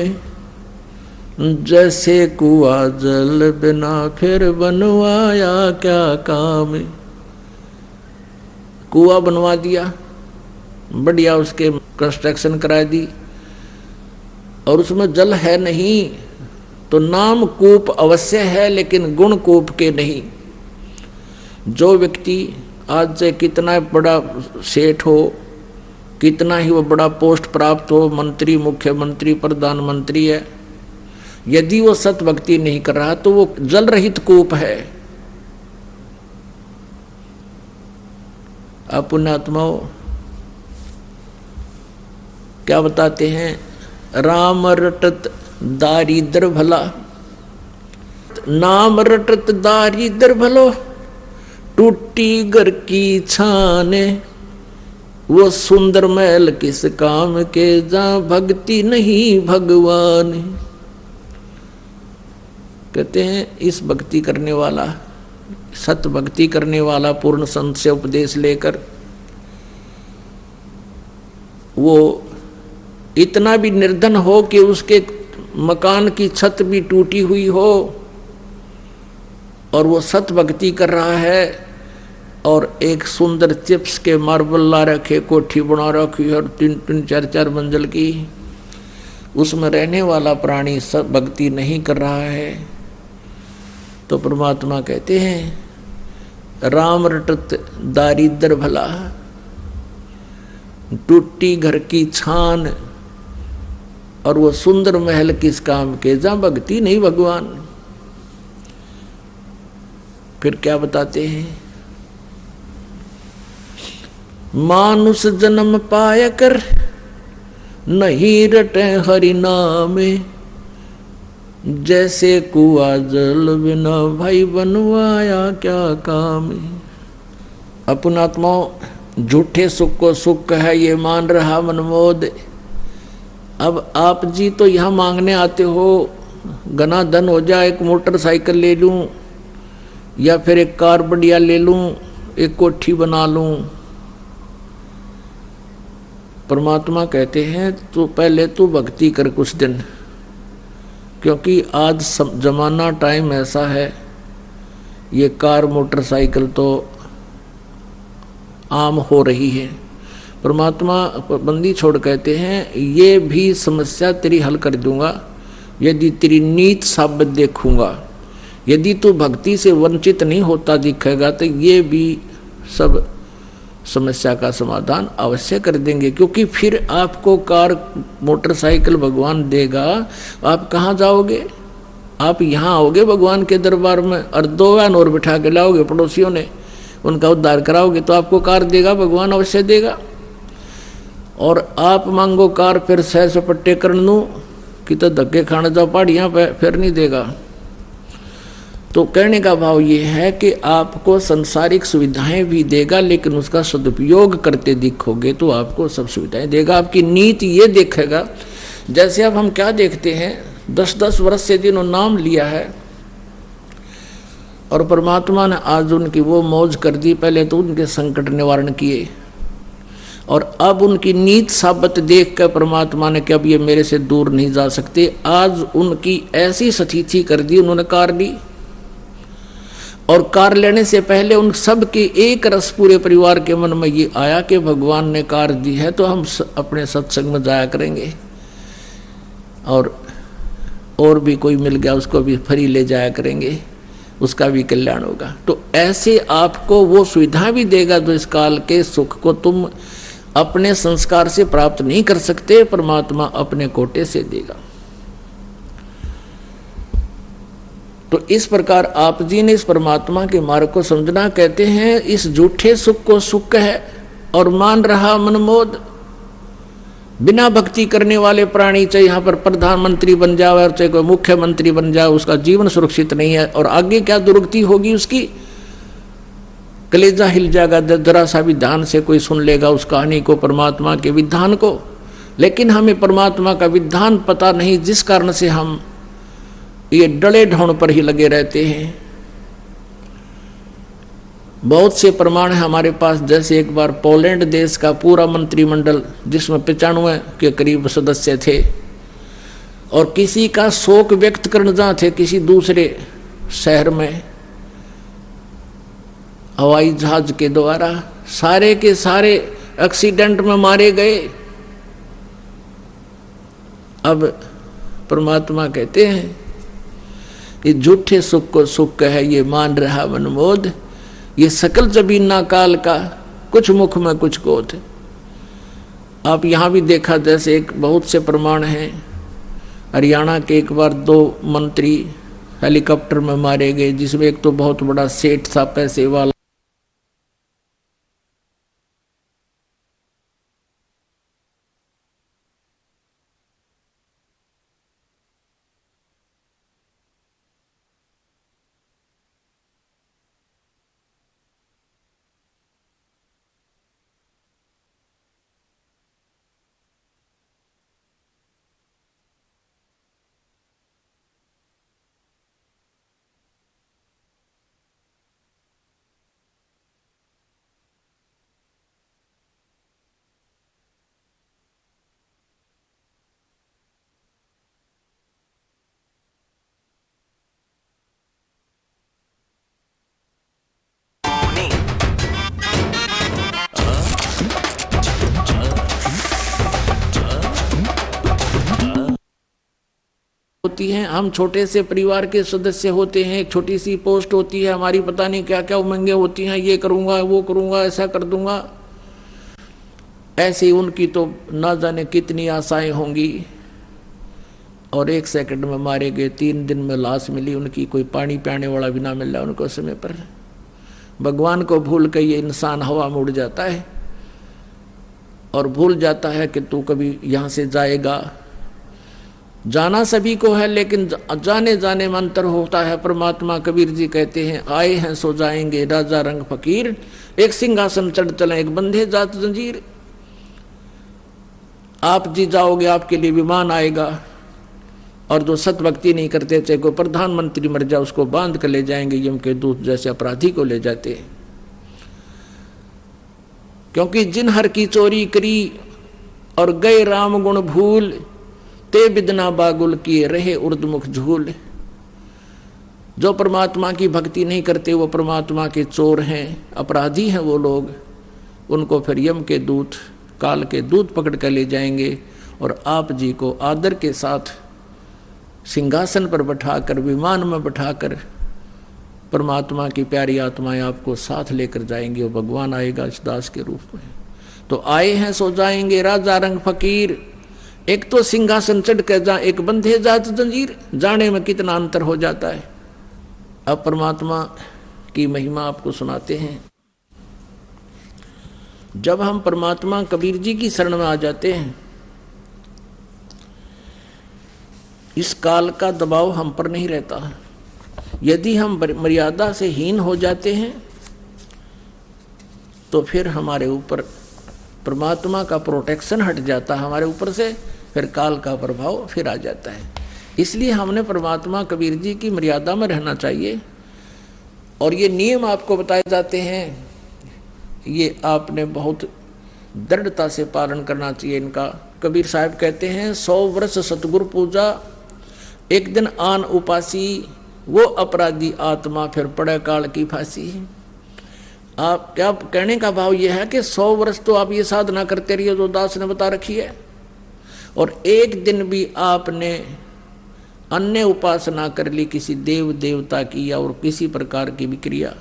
जैसे कुआ जल बिना फिर बनवाया क्या काम। कुआ बनवा दिया, बढ़िया उसके कंस्ट्रक्शन करा दी, और उसमें जल है नहीं, तो नाम कूप अवश्य है लेकिन गुण कूप के नहीं। जो व्यक्ति आज से कितना बड़ा सेठ हो, कितना ही वो बड़ा पोस्ट प्राप्त हो, मंत्री, मुख्यमंत्री, प्रधानमंत्री है, यदि वो सत भक्ति नहीं कर रहा तो वो जल रहित कूप है। आप पुण्यात्माओं क्या बताते हैं, राम रटत दारिद्र भला, नाम रटत दारिद्र भलो, टूटी घर की छाने, वो सुंदर महल किस काम के, जहां भक्ति नहीं भगवान। कहते हैं इस भक्ति करने वाला, सत भक्ति करने वाला पूर्ण संत से उपदेश लेकर वो इतना भी निर्धन हो कि उसके मकान की छत भी टूटी हुई हो, और वो सत भक्ति कर रहा है, और एक सुंदर चिप्स के मार्बल ला रखे, कोठी बना रखी है 3-4 मंजिल की, उसमें रहने वाला प्राणी सब भक्ति नहीं कर रहा है, तो परमात्मा कहते हैं राम रटत दारिद्र भला, टूटी घर की छान, और वो सुंदर महल किस काम के, जहां भक्ति नहीं भगवान। फिर क्या बताते हैं, मानुष जन्म पाय कर नहीं रटे हरि नामे, जैसे कुआ जल बिना भाई बनवाया क्या काम। अपन आत्माओं झूठे सुख को सुख है ये मान रहा मनमोद। अब आप जी तो यहाँ मांगने आते हो, घना धन हो जाए, एक मोटरसाइकिल ले लूं या फिर एक कार बढ़िया ले लूं, एक कोठी बना लूं। परमात्मा कहते हैं तो पहले तू भक्ति कर कुछ दिन, क्योंकि आज जमाना टाइम ऐसा है, ये कार मोटरसाइकिल तो आम हो रही है। परमात्मा बंदी छोड़ कहते हैं ये भी समस्या तेरी हल कर दूंगा यदि तेरी नीत साबित देखूंगा। यदि तू भक्ति से वंचित नहीं होता दिखेगा तो ये भी सब समस्या का समाधान अवश्य कर देंगे, क्योंकि फिर आपको कार मोटरसाइकिल भगवान देगा, आप कहाँ जाओगे? आप यहाँ आओगे भगवान के दरबार में और 2 वैन और बिठा के लाओगे पड़ोसियों ने, उनका उद्धार कराओगे तो आपको कार देगा, भगवान अवश्य देगा। और आप मांगो कार फिर सैर सपट्टे कर लूँ कि तो धक्के खाने जाओ पहाड़ियाँ पे, फिर नहीं देगा। तो कहने का भाव ये है कि आपको संसारिक सुविधाएं भी देगा, लेकिन उसका सदुपयोग करते दिखोगे तो आपको सब सुविधाएं देगा। आपकी नीति ये देखेगा। जैसे अब हम क्या देखते हैं, 10-10 वर्ष से जिन्होंने नाम लिया है और परमात्मा ने आज उनकी वो मौज कर दी, पहले तो उनके संकट निवारण किए और अब उनकी नीत साबित देख कर परमात्मा ने कि अब ये मेरे से दूर नहीं जा सकते। आज उनकी ऐसी स्थिति कर दी, उन्होंने कार ली और कार लेने से पहले उन सब के एक रस पूरे परिवार के मन में ये आया कि भगवान ने कार दी है तो हम अपने सत्संग में जाया करेंगे और भी कोई मिल गया उसको भी फ्री ले जाया करेंगे, उसका भी कल्याण होगा। तो ऐसे आपको वो सुविधा भी देगा जो इस काल के सुख को तुम अपने संस्कार से प्राप्त नहीं कर सकते, परमात्मा अपने कोटे से देगा। तो इस प्रकार आप जी ने इस परमात्मा के मार्ग को समझना। कहते हैं इस झूठे सुख को सुख है और मान रहा मनमोद। बिना भक्ति करने वाले प्राणी चाहे यहाँ पर प्रधानमंत्री बन जाए और चाहे कोई मुख्यमंत्री बन जाए, उसका जीवन सुरक्षित नहीं है और आगे क्या दुर्गति होगी उसकी, कलेजा हिल जाएगा जरा सा भी ध्यान से कोई सुन लेगा उस कहानी को, परमात्मा के विधान को। लेकिन हमें परमात्मा का विधान पता नहीं, जिस कारण से हम ये डले ढोण पर ही लगे रहते हैं। बहुत से प्रमाण है हमारे पास। जैसे एक बार पोलैंड देश का पूरा मंत्रिमंडल जिसमें 95 के करीब सदस्य थे और किसी का शोक व्यक्त करने जा थे किसी दूसरे शहर में हवाई जहाज के द्वारा, सारे के सारे एक्सीडेंट में मारे गए। अब परमात्मा कहते हैं ये झूठे सुख को सुख है ये मान रहा मनमोद। ये सकल जबीना काल का, कुछ मुख में कुछ क्रोध। आप यहाँ भी देखा, जैसे एक बहुत से प्रमाण हैं। हरियाणा के एक बार 2 मंत्री हेलीकॉप्टर में मारे गए, जिसमें एक तो बहुत बड़ा सेठ था, पैसे वाला। होती हैं, हम छोटे से परिवार के सदस्य होते हैं, एक छोटी सी पोस्ट होती है हमारी, पता नहीं क्या क्या उमंगें होती हैं, ये करूँगा वो करूँगा ऐसा कर दूंगा। ऐसे ही उनकी तो ना जाने कितनी आशाएं होंगी, और 1 सेकंड में मारे गए। 3 दिन में लाश मिली उनकी, कोई पानी पियाने वाला भी ना मिल रहा उनको समय पर। भगवान को भूल के ये इंसान हवा में उड़ जाता है और भूल जाता है कि तू कभी यहाँ से जाएगा। जाना सभी को है, लेकिन जाने जाने में अंतर होता है। परमात्मा कबीर जी कहते हैं, आए हैं सो जाएंगे राजा रंग फकीर, एक सिंहासन चढ़ चले एक बंधे जात जंजीर। आप जी जाओगे, आपके लिए विमान आएगा, और जो सत भक्ति नहीं करते, चाहे कोई प्रधानमंत्री मर जाए, उसको बांध कर ले जाएंगे यम के दूत, जैसे अपराधी को ले जाते हैं। क्योंकि जिन हर की चोरी करी और गए राम गुण भूल, ते बिदना बागुल किए रहे उर्दमुख झूल। जो परमात्मा की भक्ति नहीं करते वो परमात्मा के चोर हैं, अपराधी हैं वो लोग। उनको फिर यम के दूत, काल के दूत पकड़ कर ले जाएंगे, और आप जी को आदर के साथ सिंहासन पर बैठाकर, विमान में बैठाकर परमात्मा की प्यारी आत्माएं आपको साथ लेकर जाएंगे। और भगवान आएगा इस दास के रूप में। तो आए हैं सो जाएंगे राजा रंग फकीर, एक तो सिंहासन चढ़ कर जा, एक बंधे जात जंजीर। जाने में कितना अंतर हो जाता है। अब परमात्मा की महिमा आपको सुनाते हैं। जब हम परमात्मा कबीर जी की शरण में आ जाते हैं, इस काल का दबाव हम पर नहीं रहता। यदि हम मर्यादा से हीन हो जाते हैं तो फिर हमारे ऊपर परमात्मा का प्रोटेक्शन हट जाता है हमारे ऊपर से, फिर काल का प्रभाव फिर आ जाता है। इसलिए हमने परमात्मा कबीर जी की मर्यादा में रहना चाहिए। और ये नियम आपको बताए जाते हैं, ये आपने बहुत दृढ़ता से पालन करना चाहिए इनका। कबीर साहब कहते हैं, 100 वर्ष सतगुरु पूजा, एक दिन आन उपासी, वो अपराधी आत्मा फिर पड़े काल की फांसी। आप क्या कहने का भाव यह है कि 100 वर्ष तो आप ये साधना करते रहिए जो दास ने बता रखी है, और एक दिन भी आपने अन्य उपासना कर ली किसी देव देवता की या और किसी प्रकार की भी क्रिया,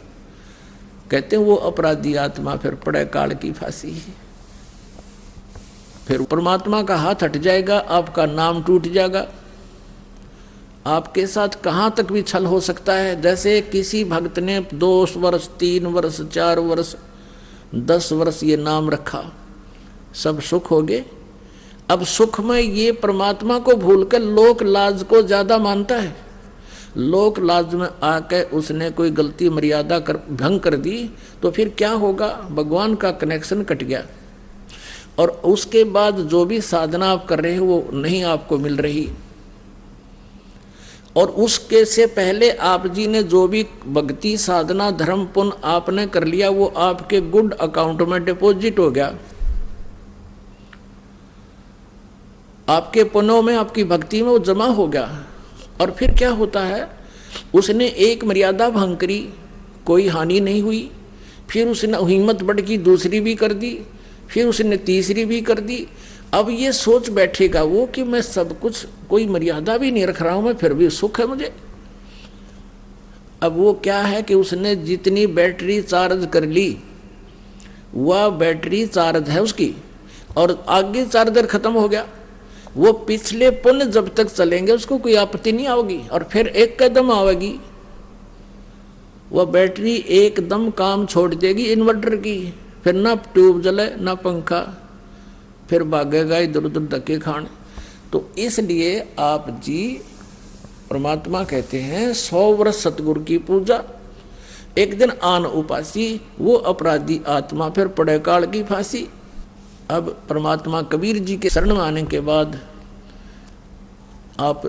कहते हैं वो अपराधी आत्मा फिर पड़े काल की फांसी। फिर परमात्मा का हाथ हट जाएगा, आपका नाम टूट जाएगा। आपके साथ कहाँ तक भी छल हो सकता है। जैसे किसी भक्त ने 2 वर्ष 3 वर्ष 4 वर्ष 10 वर्ष ये नाम रखा, सब सुख हो गए। अब सुख में ये परमात्मा को भूलकर लोक लाज को ज्यादा मानता है। लोक लाज में आकर उसने कोई गलती मर्यादा कर भंग कर दी तो फिर क्या होगा, भगवान का कनेक्शन कट गया। और उसके बाद जो भी साधना आप कर रहे हो वो नहीं आपको मिल रही, और उसके से पहले आप जी ने जो भी भक्ति साधना धर्म पुण्य आपने कर लिया वो आपके गुड अकाउंट में डिपॉजिट हो गया। आपके पुण्यों में, आपकी भक्ति में वो जमा हो गया। और फिर क्या होता है, उसने एक मर्यादा भंग करी, कोई हानि नहीं हुई, फिर उसने हिम्मत बढ़ की दूसरी भी कर दी, फिर उसने तीसरी भी कर दी। अब ये सोच बैठेगा वो कि मैं सब कुछ, कोई मर्यादा भी नहीं रख रहा हूं मैं, फिर भी सुख है मुझे। अब वो क्या है कि उसने जितनी बैटरी चार्ज कर ली वह बैटरी चार्ज है उसकी, और आगे चार्जर खत्म हो गया। वो पिछले पुण्य जब तक चलेंगे उसको कोई आपत्ति नहीं आएगी, और फिर एक कदम आएगी वह बैटरी एकदम काम छोड़ देगी इन्वर्टर की, फिर ना ट्यूब जले ना पंखा, फिर भागेगा इधर उधर धक्के खाने। तो इसलिए आप जी परमात्मा कहते हैं 100 वर्ष सतगुरु की पूजा, एक दिन आन उपासी, वो अपराधी आत्मा फिर पड़े काल की फांसी। अब परमात्मा कबीर जी के शरण में आने के बाद आप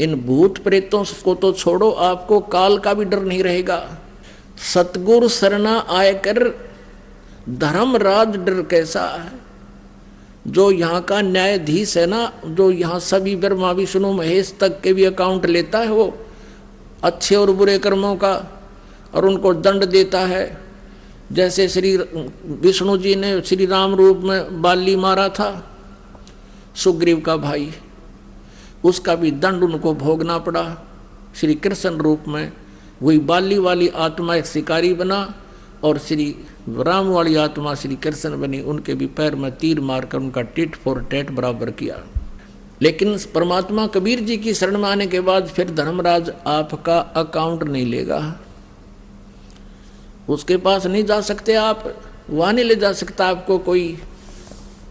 इन भूत प्रेतों को तो छोड़ो, आपको काल का भी डर नहीं रहेगा। सतगुरु शरणा आयकर धर्मराज डर कैसा है। जो यहाँ का न्यायाधीश है ना, जो यहाँ सभी ब्रह्मा विष्णु महेश तक के भी अकाउंट लेता है, वो अच्छे और बुरे कर्मों का, और उनको दंड देता है। जैसे श्री विष्णु जी ने श्री राम रूप में बाली मारा था, सुग्रीव का भाई, उसका भी दंड उनको भोगना पड़ा। श्री कृष्ण रूप में वही बाली वाली आत्मा एक शिकारी बना और श्री राम वाली आत्मा श्री कृष्ण बनी। उनके भी पैर में तीर मारकर उनका टिट फॉर टैट बराबर किया। लेकिन परमात्मा कबीर जी की शरण में आने के बाद फिर धर्मराज आपका अकाउंट नहीं लेगा, उसके पास नहीं जा सकते आप, वहां नहीं ले जा सकता आपको कोई।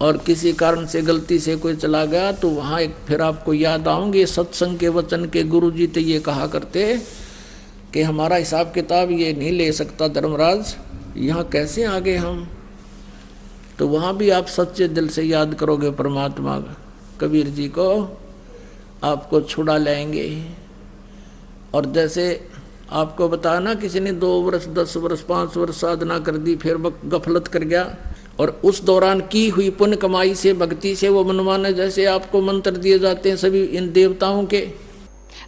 और किसी कारण से गलती से कोई चला गया तो वहां एक फिर आपको याद आऊंगे सत्संग के वचन के गुरु जी तो ये कहा करते कि हमारा हिसाब किताब ये नहीं ले सकता धर्मराज, यहाँ कैसे आ गए हम। तो वहाँ भी आप सच्चे दिल से याद करोगे परमात्मा कबीर जी को, आपको छुड़ा लाएंगे। और जैसे आपको बताया ना किसी ने 2 वर्ष 10 वर्ष 5 वर्ष साधना कर दी, फिर गफलत कर गया और उस दौरान की हुई पुण्य कमाई से भक्ति से वो मनमाने जैसे आपको मंत्र दिए जाते हैं सभी इन देवताओं के।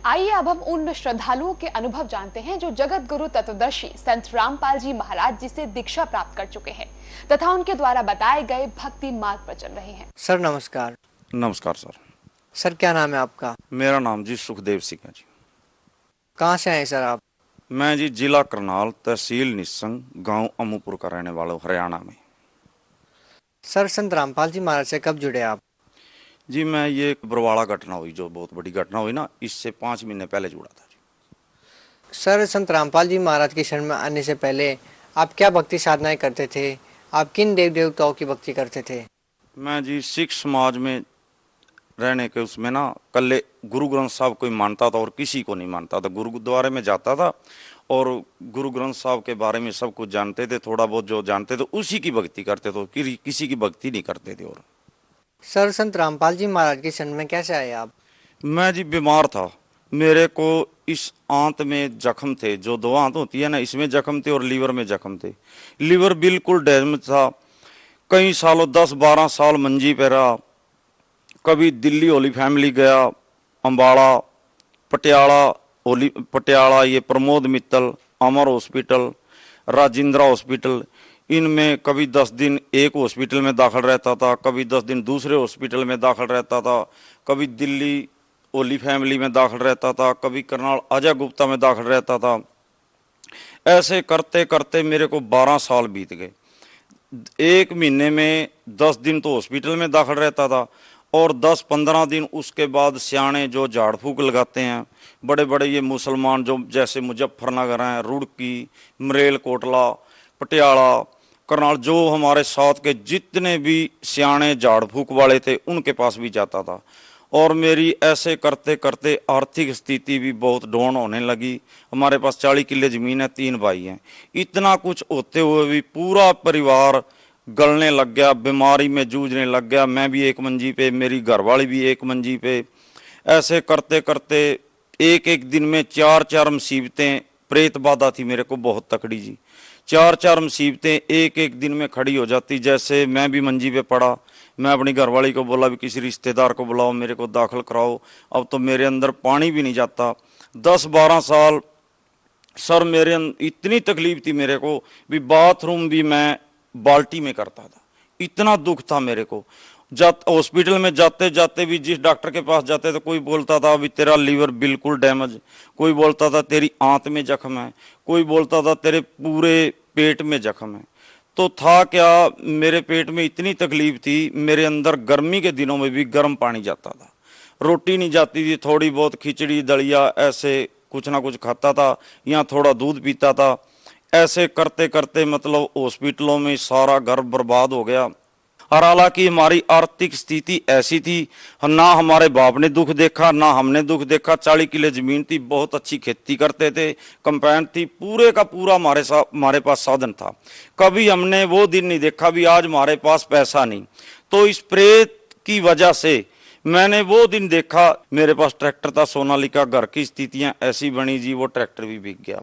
आइए अब हम उन श्रद्धालुओं के अनुभव जानते हैं जो जगत गुरु तत्वदर्शी संत रामपाल जी महाराज जी से दीक्षा प्राप्त कर चुके हैं तथा उनके द्वारा बताए गए भक्ति मार्ग पर चल रहे हैं। सर नमस्कार। नमस्कार सर। सर क्या नाम है आपका? मेरा नाम जी सुखदेव सिंह है जी। कहाँ से आए सर आप? मैं जी जिला करनाल तहसील निस्संग गांव अमूपुर का रहने वाला हूँ, हरियाणा में। सर संत रामपाल जी महाराज से कब जुड़े आप? जी मैं ये बरवाड़ा घटना हुई, जो बहुत बड़ी घटना हुई ना, इससे 5 महीने पहले जुड़ा था जी। सर संत रामपाल जी महाराज की शरण में आने से पहले आप क्या भक्ति साधनाएं करते थे? आप किन देव देवताओं की भक्ति करते थे? मैं जी सिख समाज में रहने के उसमें ना कल्ले गुरु ग्रंथ साहब को ही मानता था और किसी को नहीं मानता था। गुरुद्वारे में जाता था और गुरु ग्रंथ साहब के बारे में सब कुछ जानते थे, थोड़ा बहुत जो जानते थे उसी की भक्ति करते थे, किसी की भक्ति नहीं करते थे। और सर संत रामपाल जी महाराज की शरण में कैसे आए आप? मैं जी बीमार था, मेरे को इस आंत में जख्म थे, जो 2 आंत होती है ना, इसमें जख्म थे और लीवर में जख्म थे। लीवर बिल्कुल डैमेज था, कई सालों 10-12 साल मंजी पे रहा। कभी दिल्ली होली फैमिली गया, अम्बाड़ा, पटियाला ये प्रमोद मित्तल, अमर हॉस्पिटल, राजेंद्रा हॉस्पिटल, इनमें कभी 10 दिन एक हॉस्पिटल में दाखिल रहता था, कभी 10 दिन दूसरे हॉस्पिटल में दाखिल रहता था, कभी दिल्ली ओली फैमिली में दाखिल रहता था, कभी करनाल अजय गुप्ता में दाखिल रहता था। ऐसे करते करते मेरे को 12 साल बीत गए। 1 महीने में 10 दिन तो हॉस्पिटल में दाखिल रहता था और 10-15 दिन उसके बाद सियाने जो झाड़ फूक लगाते हैं, बड़े बड़े ये मुसलमान जो जैसे मुजफ्फरनगर हैं, रुड़की, मरेल कोटला, पटियाला, करनाल, जो हमारे साथ के जितने भी सियाने झाड़ फूक वाले थे उनके पास भी जाता था। और मेरी ऐसे करते करते आर्थिक स्थिति भी बहुत डाउन होने लगी। हमारे पास 40 किले ज़मीन है, 3 भाई हैं। इतना कुछ होते हुए भी पूरा परिवार गलने लग गया, बीमारी में जूझने लग गया। मैं भी एक मंजी पे, मेरी घरवाली भी एक मंजी पे। ऐसे करते करते एक दिन में 4-4 मुसीबतें, प्रेत बाधा थी मेरे को बहुत तकड़ी जी। 4-4 मुसीबतें एक दिन में खड़ी हो जाती। जैसे मैं भी मंजी पे पड़ा, मैं अपनी घरवाली को बोला भी किसी रिश्तेदार को बुलाओ, मेरे को दाखिल कराओ। अब तो मेरे अंदर पानी भी नहीं जाता। 10-12 साल सर मेरे इतनी तकलीफ थी मेरे को भी, बाथरूम भी मैं बाल्टी में करता था, इतना दुख था मेरे को। हॉस्पिटल में जाते जाते भी जिस डॉक्टर के पास जाते तो कोई बोलता था अभी तेरा लीवर बिल्कुल डैमेज, कोई बोलता था तेरी आंत में जख्म है, कोई बोलता था तेरे पूरे पेट में जख्म है। तो था क्या, मेरे पेट में इतनी तकलीफ थी, मेरे अंदर गर्मी के दिनों में भी गर्म पानी जाता था, रोटी नहीं जाती थी, थोड़ी बहुत खिचड़ी दलिया ऐसे कुछ ना कुछ खाता था या थोड़ा दूध पीता था। ऐसे करते करते मतलब हॉस्पिटलों में सारा घर बर्बाद हो गया। और हालांकि हमारी आर्थिक स्थिति ऐसी थी, ना हमारे बाप ने दुख देखा ना हमने दुख देखा। 40 किले जमीन थी, बहुत अच्छी खेती करते थे, कंपाउंड थी, पूरे का पूरा हमारे पास साधन था। कभी हमने वो दिन नहीं देखा भी आज हमारे पास पैसा नहीं। तो इस प्रेत की वजह से मैंने वो दिन देखा। मेरे पास ट्रैक्टर था सोनालिका, घर की स्थितियां ऐसी बनी जी, वो ट्रैक्टर भी बिक गया।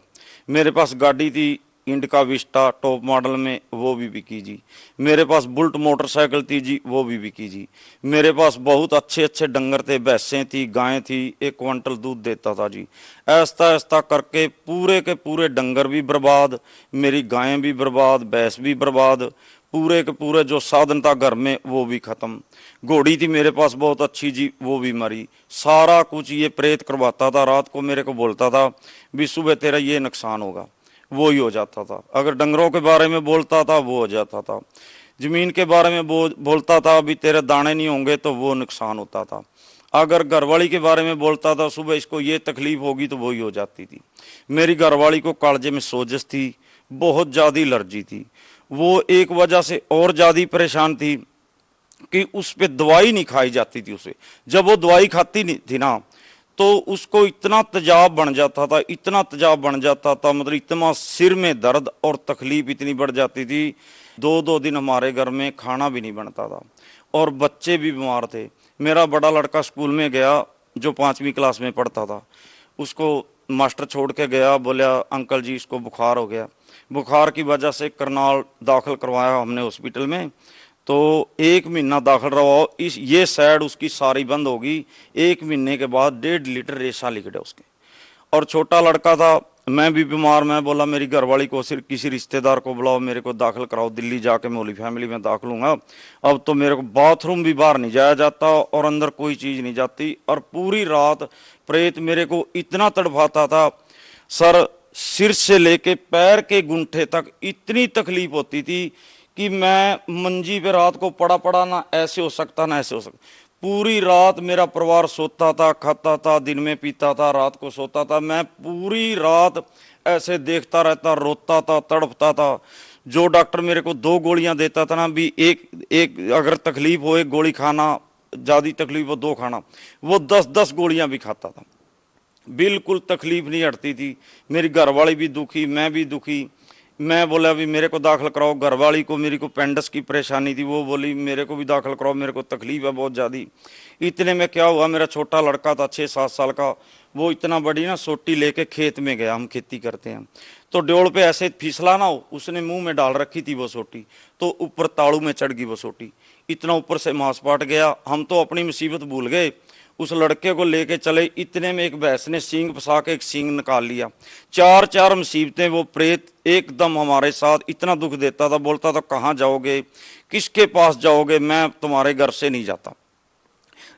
मेरे पास गाड़ी थी इंडिका विस्टा टॉप मॉडल में, वो भी बिकी जी। मेरे पास बुलेट मोटरसाइकिल थी जी, वो भी बिकी जी। मेरे पास बहुत अच्छे अच्छे डंगर थे, भैंसें थी, गायें थी, 1 क्विंटल दूध देता था जी। ऐसा ऐसा करके पूरे के पूरे डंगर भी बर्बाद, मेरी गायें भी बर्बाद, भैंस भी बर्बाद, पूरे के पूरे जो साधन था घर में वो भी खत्म। घोड़ी थी मेरे पास बहुत अच्छी जी, वो भी मरी। सारा कुछ ये प्रेत करवाता था। रात को मेरे को बोलता था भी सुबह तेरा ये नुकसान होगा, वो ही हो जाता था। अगर डंगरों के बारे में बोलता था वो हो जाता था। जमीन के बारे में बोलता था अभी तेरे दाने नहीं होंगे, तो वो नुकसान होता था। अगर घरवाली के बारे में बोलता था सुबह इसको ये तकलीफ होगी, तो वही हो जाती थी। मेरी घरवाली को कालजे में सोजश थी, बहुत ज़्यादा एलर्जी थी। वो एक वजह से और ज़्यादा परेशान थी कि उस पर दवाई नहीं खाई जाती थी उसे। जब वो दवाई खाती नहीं थी ना, तो उसको इतना तेजाब बन जाता था, इतना तेजाब बन जाता था, मतलब इतना सिर में दर्द और तकलीफ इतनी बढ़ जाती थी। 2-2 दिन हमारे घर में खाना भी नहीं बनता था और बच्चे भी बीमार थे। मेरा बड़ा लड़का स्कूल में गया जो 5वीं क्लास में पढ़ता था, उसको मास्टर छोड़ के गया, बोला अंकल जी इसको बुखार हो गया। बुखार की वजह से करनाल दाखिल करवाया हमने हॉस्पिटल में। तो 1 महीना दाखिल रहा। इस ये साइड उसकी सारी बंद होगी। 1 महीने के बाद 1.5 लीटर रेशा निकले उसके। और छोटा लड़का था, मैं भी बीमार। मैं बोला मेरी घरवाली को सिर्फ किसी रिश्तेदार को बुलाओ, मेरे को दाखिल कराओ दिल्ली जाके, मैं होली फैमिली में दाखिल हूँगा। अब तो मेरे को बाथरूम भी बाहर नहीं जाया जाता और अंदर कोई चीज़ नहीं जाती। और पूरी रात प्रेत मेरे को इतना तड़पाता था, सर सिर से लेके पैर के गुंठे तक इतनी तकलीफ होती थी कि मैं मंजी पे रात को पड़ा ना ऐसे हो सकता ना ऐसे हो सकता। पूरी रात मेरा परिवार सोता था, खाता था, दिन में पीता था, रात को सोता था। मैं पूरी रात ऐसे देखता रहता, रोता था, तड़पता था। जो डॉक्टर मेरे को 2 गोलियां देता था ना, भी एक अगर तकलीफ हो 1 गोली खाना, ज़्यादा तकलीफ हो 2 खाना, वो 10-10 गोलियां भी खाता था। बिल्कुल तकलीफ नहीं हटती थी। मेरी घरवाली भी दुखी, मैं भी दुखी। मैं बोला अभी मेरे को दाखिल कराओ। घरवाली को मेरी को पेंडस की परेशानी थी, वो बोली मेरे को भी दाखिल कराओ, मेरे को तकलीफ है बहुत ज़्यादा। इतने में क्या हुआ, मेरा छोटा लड़का था 6-7 साल का, वो इतना बड़ी ना सोटी लेके खेत में गया, हम खेती करते हैं, तो ड्योड़ पे ऐसे फिसला ना हो, उसने मुंह में डाल रखी थी वो सोटी, तो ऊपर ताड़ू में चढ़ गई वो सोटी। इतना ऊपर से मांस पाट गया। हम तो अपनी मुसीबत भूल गए, उस लड़के को लेके चले। इतने में एक भैंस ने सींग फंसा के एक सींग निकाल लिया। 4 मुसीबतें। वो प्रेत एकदम हमारे साथ इतना दुख देता था, बोलता था कहाँ जाओगे, किसके पास जाओगे, मैं तुम्हारे घर से नहीं जाता।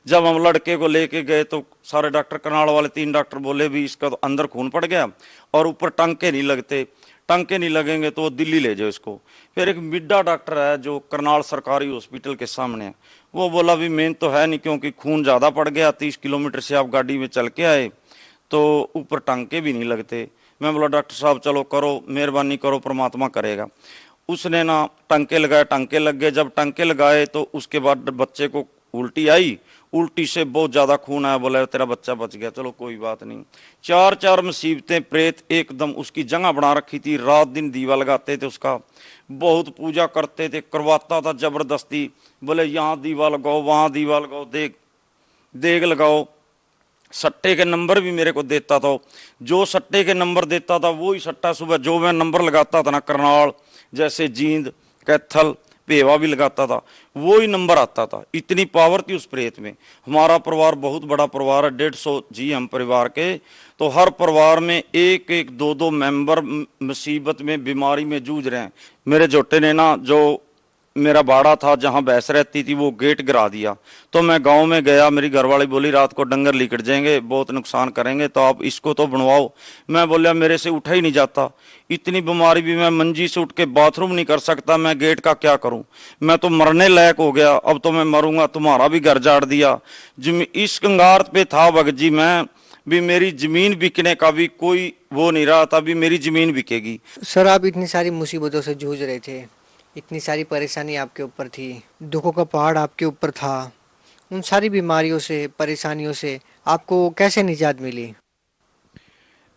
जब हम लड़के को लेके गए तो सारे डॉक्टर, करनाल वाले 3 डॉक्टर बोले भी इसका तो अंदर खून पड़ गया और ऊपर टंके नहीं लगते, टंके नहीं लगेंगे तो वो दिल्ली ले जाओ इसको। फिर एक मिड्डा डॉक्टर है जो करनाल सरकारी हॉस्पिटल के सामने है, वो बोला भी मेन तो है नहीं, क्योंकि खून ज़्यादा पड़ गया, 30 किलोमीटर से आप गाड़ी में चल के आए तो ऊपर टंके भी नहीं लगते। मैं बोला डॉक्टर साहब चलो करो, मेहरबानी करो, परमात्मा करेगा। उसने ना टंके लगाए, टंके लग गए। जब टंके लगाए तो उसके बाद बच्चे को उल्टी आई, उल्टी से बहुत ज़्यादा खून आया। बोला तेरा बच्चा बच गया, चलो कोई बात नहीं। 4 मुसीबतें। प्रेत एकदम उसकी जगह बना रखी थी, रात दिन दीवा लगाते थे उसका, बहुत पूजा करते थे, करवाता था जबरदस्ती। बोले यहाँ दीवा लगाओ, वहाँ दीवा लगाओ, देग लगाओ। सट्टे के नंबर भी मेरे को देता था। जो सट्टे के नंबर देता था वही सट्टा सुबह जो मैं नंबर लगाता था ना, करनाल जैसे जींद, कैथल, पेवा भी लगाता था, वो ही नंबर आता था। इतनी पावर थी उस प्रेत में। हमारा परिवार बहुत बड़ा परिवार है, 150 जी हम परिवार के। तो हर परिवार में 1-1, 2-2 मेंबर मुसीबत में, बीमारी में जूझ रहे हैं। मेरे जोटे ने ना, जो मेरा बाड़ा था जहाँ भैंस रहती थी, वो गेट गिरा दिया। तो मैं गांव में गया, मेरी घरवाली बोली रात को डंगर लिकट जाएंगे, बहुत नुकसान करेंगे, तो आप इसको तो बनवाओ। मैं बोलिया मेरे से उठा ही नहीं जाता, इतनी बीमारी भी, मैं मंजी से उठ के बाथरूम नहीं कर सकता, मैं गेट का क्या करूं, मैं तो मरने लायक हो गया, अब तो मैं मरूंगा, तुम्हारा भी घर जाड़ दिया। इस कंगार पे था भगत जी मैं भी, मेरी जमीन बिकने का भी कोई वो नहीं रहा था, भी मेरी जमीन बिकेगी। सर आप इतनी सारी मुसीबतों से जूझ रहे थे, इतनी सारी परेशानी आपके ऊपर थी, दुखों का पहाड़ आपके ऊपर था, उन सारी बीमारियों से, परेशानियों से आपको कैसे निजात मिली?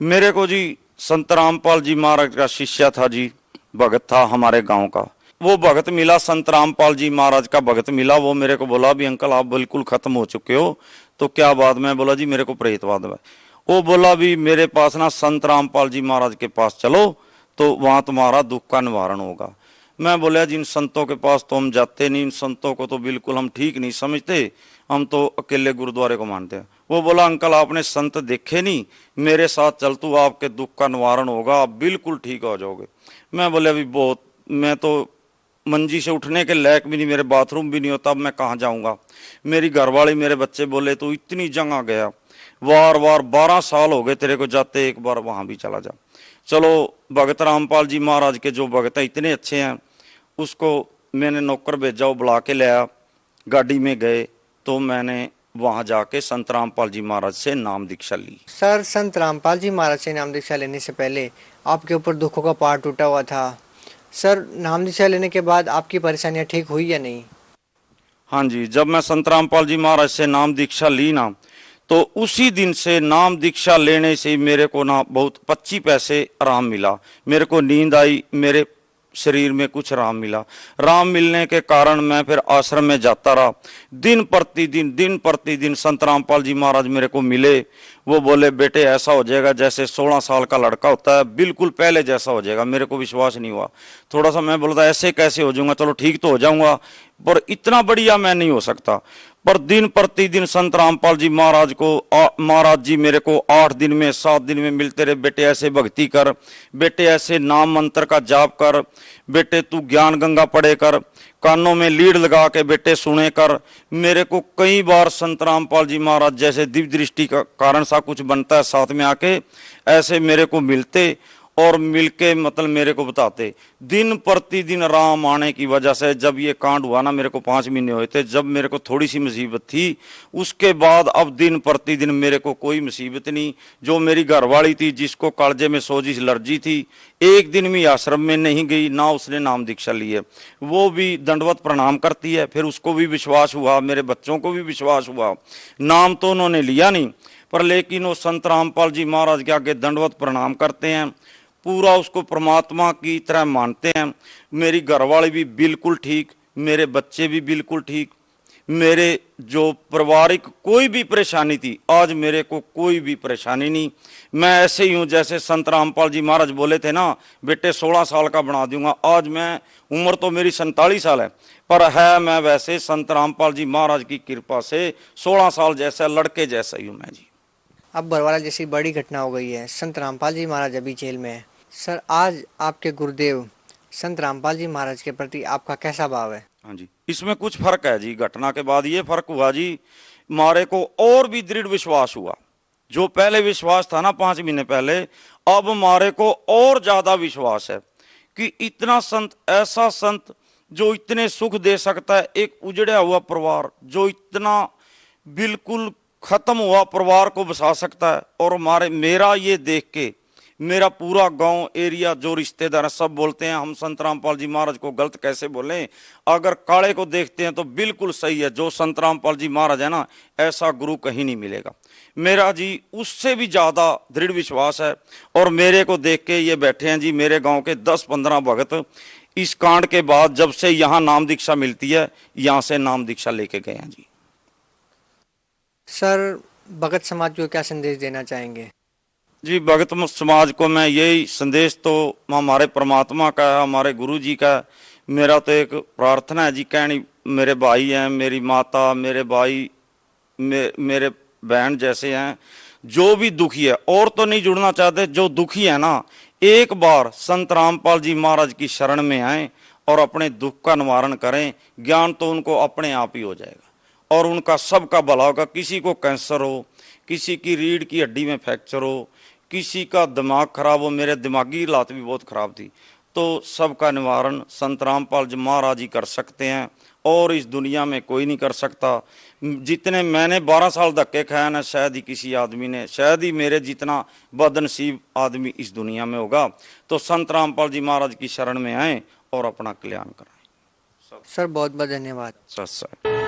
मेरे को जी संत रामपाल जी महाराज का शिष्य था जी, भगत था हमारे गांव का, वो भगत मिला, संत रामपाल जी महाराज का भगत मिला। वो मेरे को बोला भी अंकल आप बिल्कुल खत्म हो चुके हो, तो क्या बात? मैं बोला जी मेरे को प्रेतवाद है। वो बोला भी मेरे पास ना संत रामपाल जी महाराज के पास चलो, तो वहां तुम्हारा दुख का निवारण होगा। मैं बोला जिन संतों के पास तो हम जाते नहीं, इन संतों को तो बिल्कुल हम ठीक नहीं समझते, हम तो अकेले गुरुद्वारे को मानते हैं। वो बोला अंकल आपने संत देखे नहीं, मेरे साथ चल तू, आपके दुख का निवारण होगा, आप बिल्कुल ठीक हो जाओगे। मैं बोले अभी बहुत, मैं तो मंजी से उठने के लायक भी नहीं, मेरे बाथरूम भी नहीं होता, अब मैं कहाँ जाऊंगा। मेरी घरवाली मेरे बच्चे बोले तू इतनी जगह गया, वार वार 12 साल हो गए तेरे को जाते, एक बार वहां भी चला जा। चलो भगत रामपाल जी महाराज के जो भगत हैं इतने अच्छे हैं, उसको मैंने नौकर भेजा, वो बुला के लाया, गाड़ी में गए, तो मैंने वहां जाके संत रामपाल जी महाराज से नाम दीक्षा ली। सर, संत रामपाल जी महाराज से नाम दीक्षा लेने से पहले आपके ऊपर दुखों का पहाड़ टूटा हुआ था। सर, नाम दीक्षा लेने के बाद आपकी परेशानियां ठीक हुई या नहीं? हाँ जी, जब मैं संत रामपाल जी महाराज से नाम दीक्षा ली ना, तो उसी दिन से नाम दीक्षा लेने से ही मेरे को ना बहुत 25 पैसे आराम मिला, मेरे को नींद आई, मेरे शरीर में कुछ आराम मिला। आराम मिलने के कारण मैं फिर आश्रम में जाता रहा। दिन प्रतिदिन संत रामपाल जी महाराज मेरे को मिले, वो बोले बेटे ऐसा हो जाएगा जैसे 16 साल का लड़का होता है, बिल्कुल पहले जैसा हो जाएगा। मेरे को विश्वास नहीं हुआ, थोड़ा सा मैं बोलता ऐसे कैसे हो जाऊंगा, चलो ठीक तो हो जाऊंगा, पर इतना बढ़िया मैं नहीं हो सकता। पर दिन प्रतिदिन संत रामपाल जी महाराज जी मेरे को 8 दिन में 7 दिन में मिलते रहे, बेटे ऐसे भक्ति कर, बेटे ऐसे नाम मंत्र का जाप कर, बेटे तू ज्ञान गंगा पढ़े कर, कानों में लीड लगा के बेटे सुने कर। मेरे को कई बार संत रामपाल जी महाराज जैसे दिव्य दृष्टि का कारण सा कुछ बनता है साथ में आके, ऐसे मेरे को मिलते और मिलके मतलब मेरे को बताते। दिन प्रतिदिन राम आने की वजह से जब ये कांड हुआ ना, मेरे को 5 महीने हुए थे, जब मेरे को थोड़ी सी मुसीबत थी, उसके बाद अब दिन प्रतिदिन मेरे को कोई मुसीबत नहीं। जो मेरी घरवाली थी जिसको कालजे में सोजिश एलर्जी थी, एक दिन भी आश्रम में नहीं गई, ना उसने नाम दीक्षा ली है, वो भी दंडवत प्रणाम करती है। फिर उसको भी विश्वास हुआ, मेरे बच्चों को भी विश्वास हुआ, नाम तो उन्होंने लिया नहीं, पर लेकिन वो संत रामपाल जी महाराज के आगे दंडवत प्रणाम करते हैं, पूरा उसको परमात्मा की तरह मानते हैं। मेरी घरवाली भी बिल्कुल ठीक, मेरे बच्चे भी बिल्कुल ठीक, मेरे जो पारिवारिक कोई भी परेशानी थी, आज मेरे को कोई भी परेशानी नहीं। मैं ऐसे ही हूँ जैसे संत रामपाल जी महाराज बोले थे ना, बेटे 16 साल का बना दूंगा। आज मैं, उम्र तो मेरी 47 साल है, पर है मैं वैसे संत रामपाल जी महाराज की कृपा से 16 साल जैसा लड़के जैसा ही हूँ मैं जी। अब बरवाला जैसी बड़ी घटना हो गई है, संत रामपाल जी महाराज अभी जेल में है। सर, आज आपके गुरुदेव संत रामपाल जी महाराज के प्रति आपका कैसा भाव है? हाँ जी, इसमें कुछ फर्क है जी। घटना के बाद ये फर्क हुआ जी, मारे को और भी दृढ़ विश्वास हुआ। जो पहले विश्वास था ना 5 महीने पहले, अब मारे को और ज्यादा विश्वास है कि इतना संत, ऐसा संत जो इतने सुख दे सकता है। एक उजड़ा हुआ परिवार, जो इतना बिल्कुल खत्म हुआ परिवार को बसा सकता है। और मेरा ये देख के मेरा पूरा गांव एरिया, जो रिश्तेदार हैं, सब बोलते हैं हम संत रामपाल जी महाराज को गलत कैसे बोलें। अगर काले को देखते हैं तो बिल्कुल सही है, जो संत रामपाल जी महाराज है ना, ऐसा गुरु कहीं नहीं मिलेगा। मेरा जी उससे भी ज्यादा दृढ़ विश्वास है। और मेरे को देख के ये बैठे हैं जी मेरे गांव के 10-15 भगत, इस कांड के बाद जब से यहाँ नाम दीक्षा मिलती है, यहाँ से नाम दीक्षा लेके गए हैं जी। सर, भगत समाज को क्या संदेश देना चाहेंगे? जी, भगत समाज को मैं यही संदेश, तो हमारे परमात्मा का है, हमारे गुरु जी का। मेरा तो एक प्रार्थना है जी, कहनी मेरे भाई हैं, मेरी माता, मेरे भाई, मेरे बहन जैसे हैं, जो भी दुखी है, और तो नहीं जुड़ना चाहते, जो दुखी है ना, एक बार संत रामपाल जी महाराज की शरण में आए और अपने दुख का निवारण करें। ज्ञान तो उनको अपने आप ही हो जाएगा और उनका सबका भला होगा। किसी को कैंसर हो, किसी की रीढ़ की हड्डी में फ्रैक्चर हो, किसी का दिमाग खराब हो, मेरे दिमागी हालत भी बहुत खराब थी, तो सबका निवारण संत रामपाल जी महाराज ही कर सकते हैं, और इस दुनिया में कोई नहीं कर सकता। जितने मैंने 12 साल धक्के खाए ना, शायद ही किसी आदमी ने, शायद ही मेरे जितना बदनसीब आदमी इस दुनिया में होगा। तो संत रामपाल जी महाराज की शरण में आए और अपना कल्याण कराएं। सर, बहुत बहुत धन्यवाद। सच।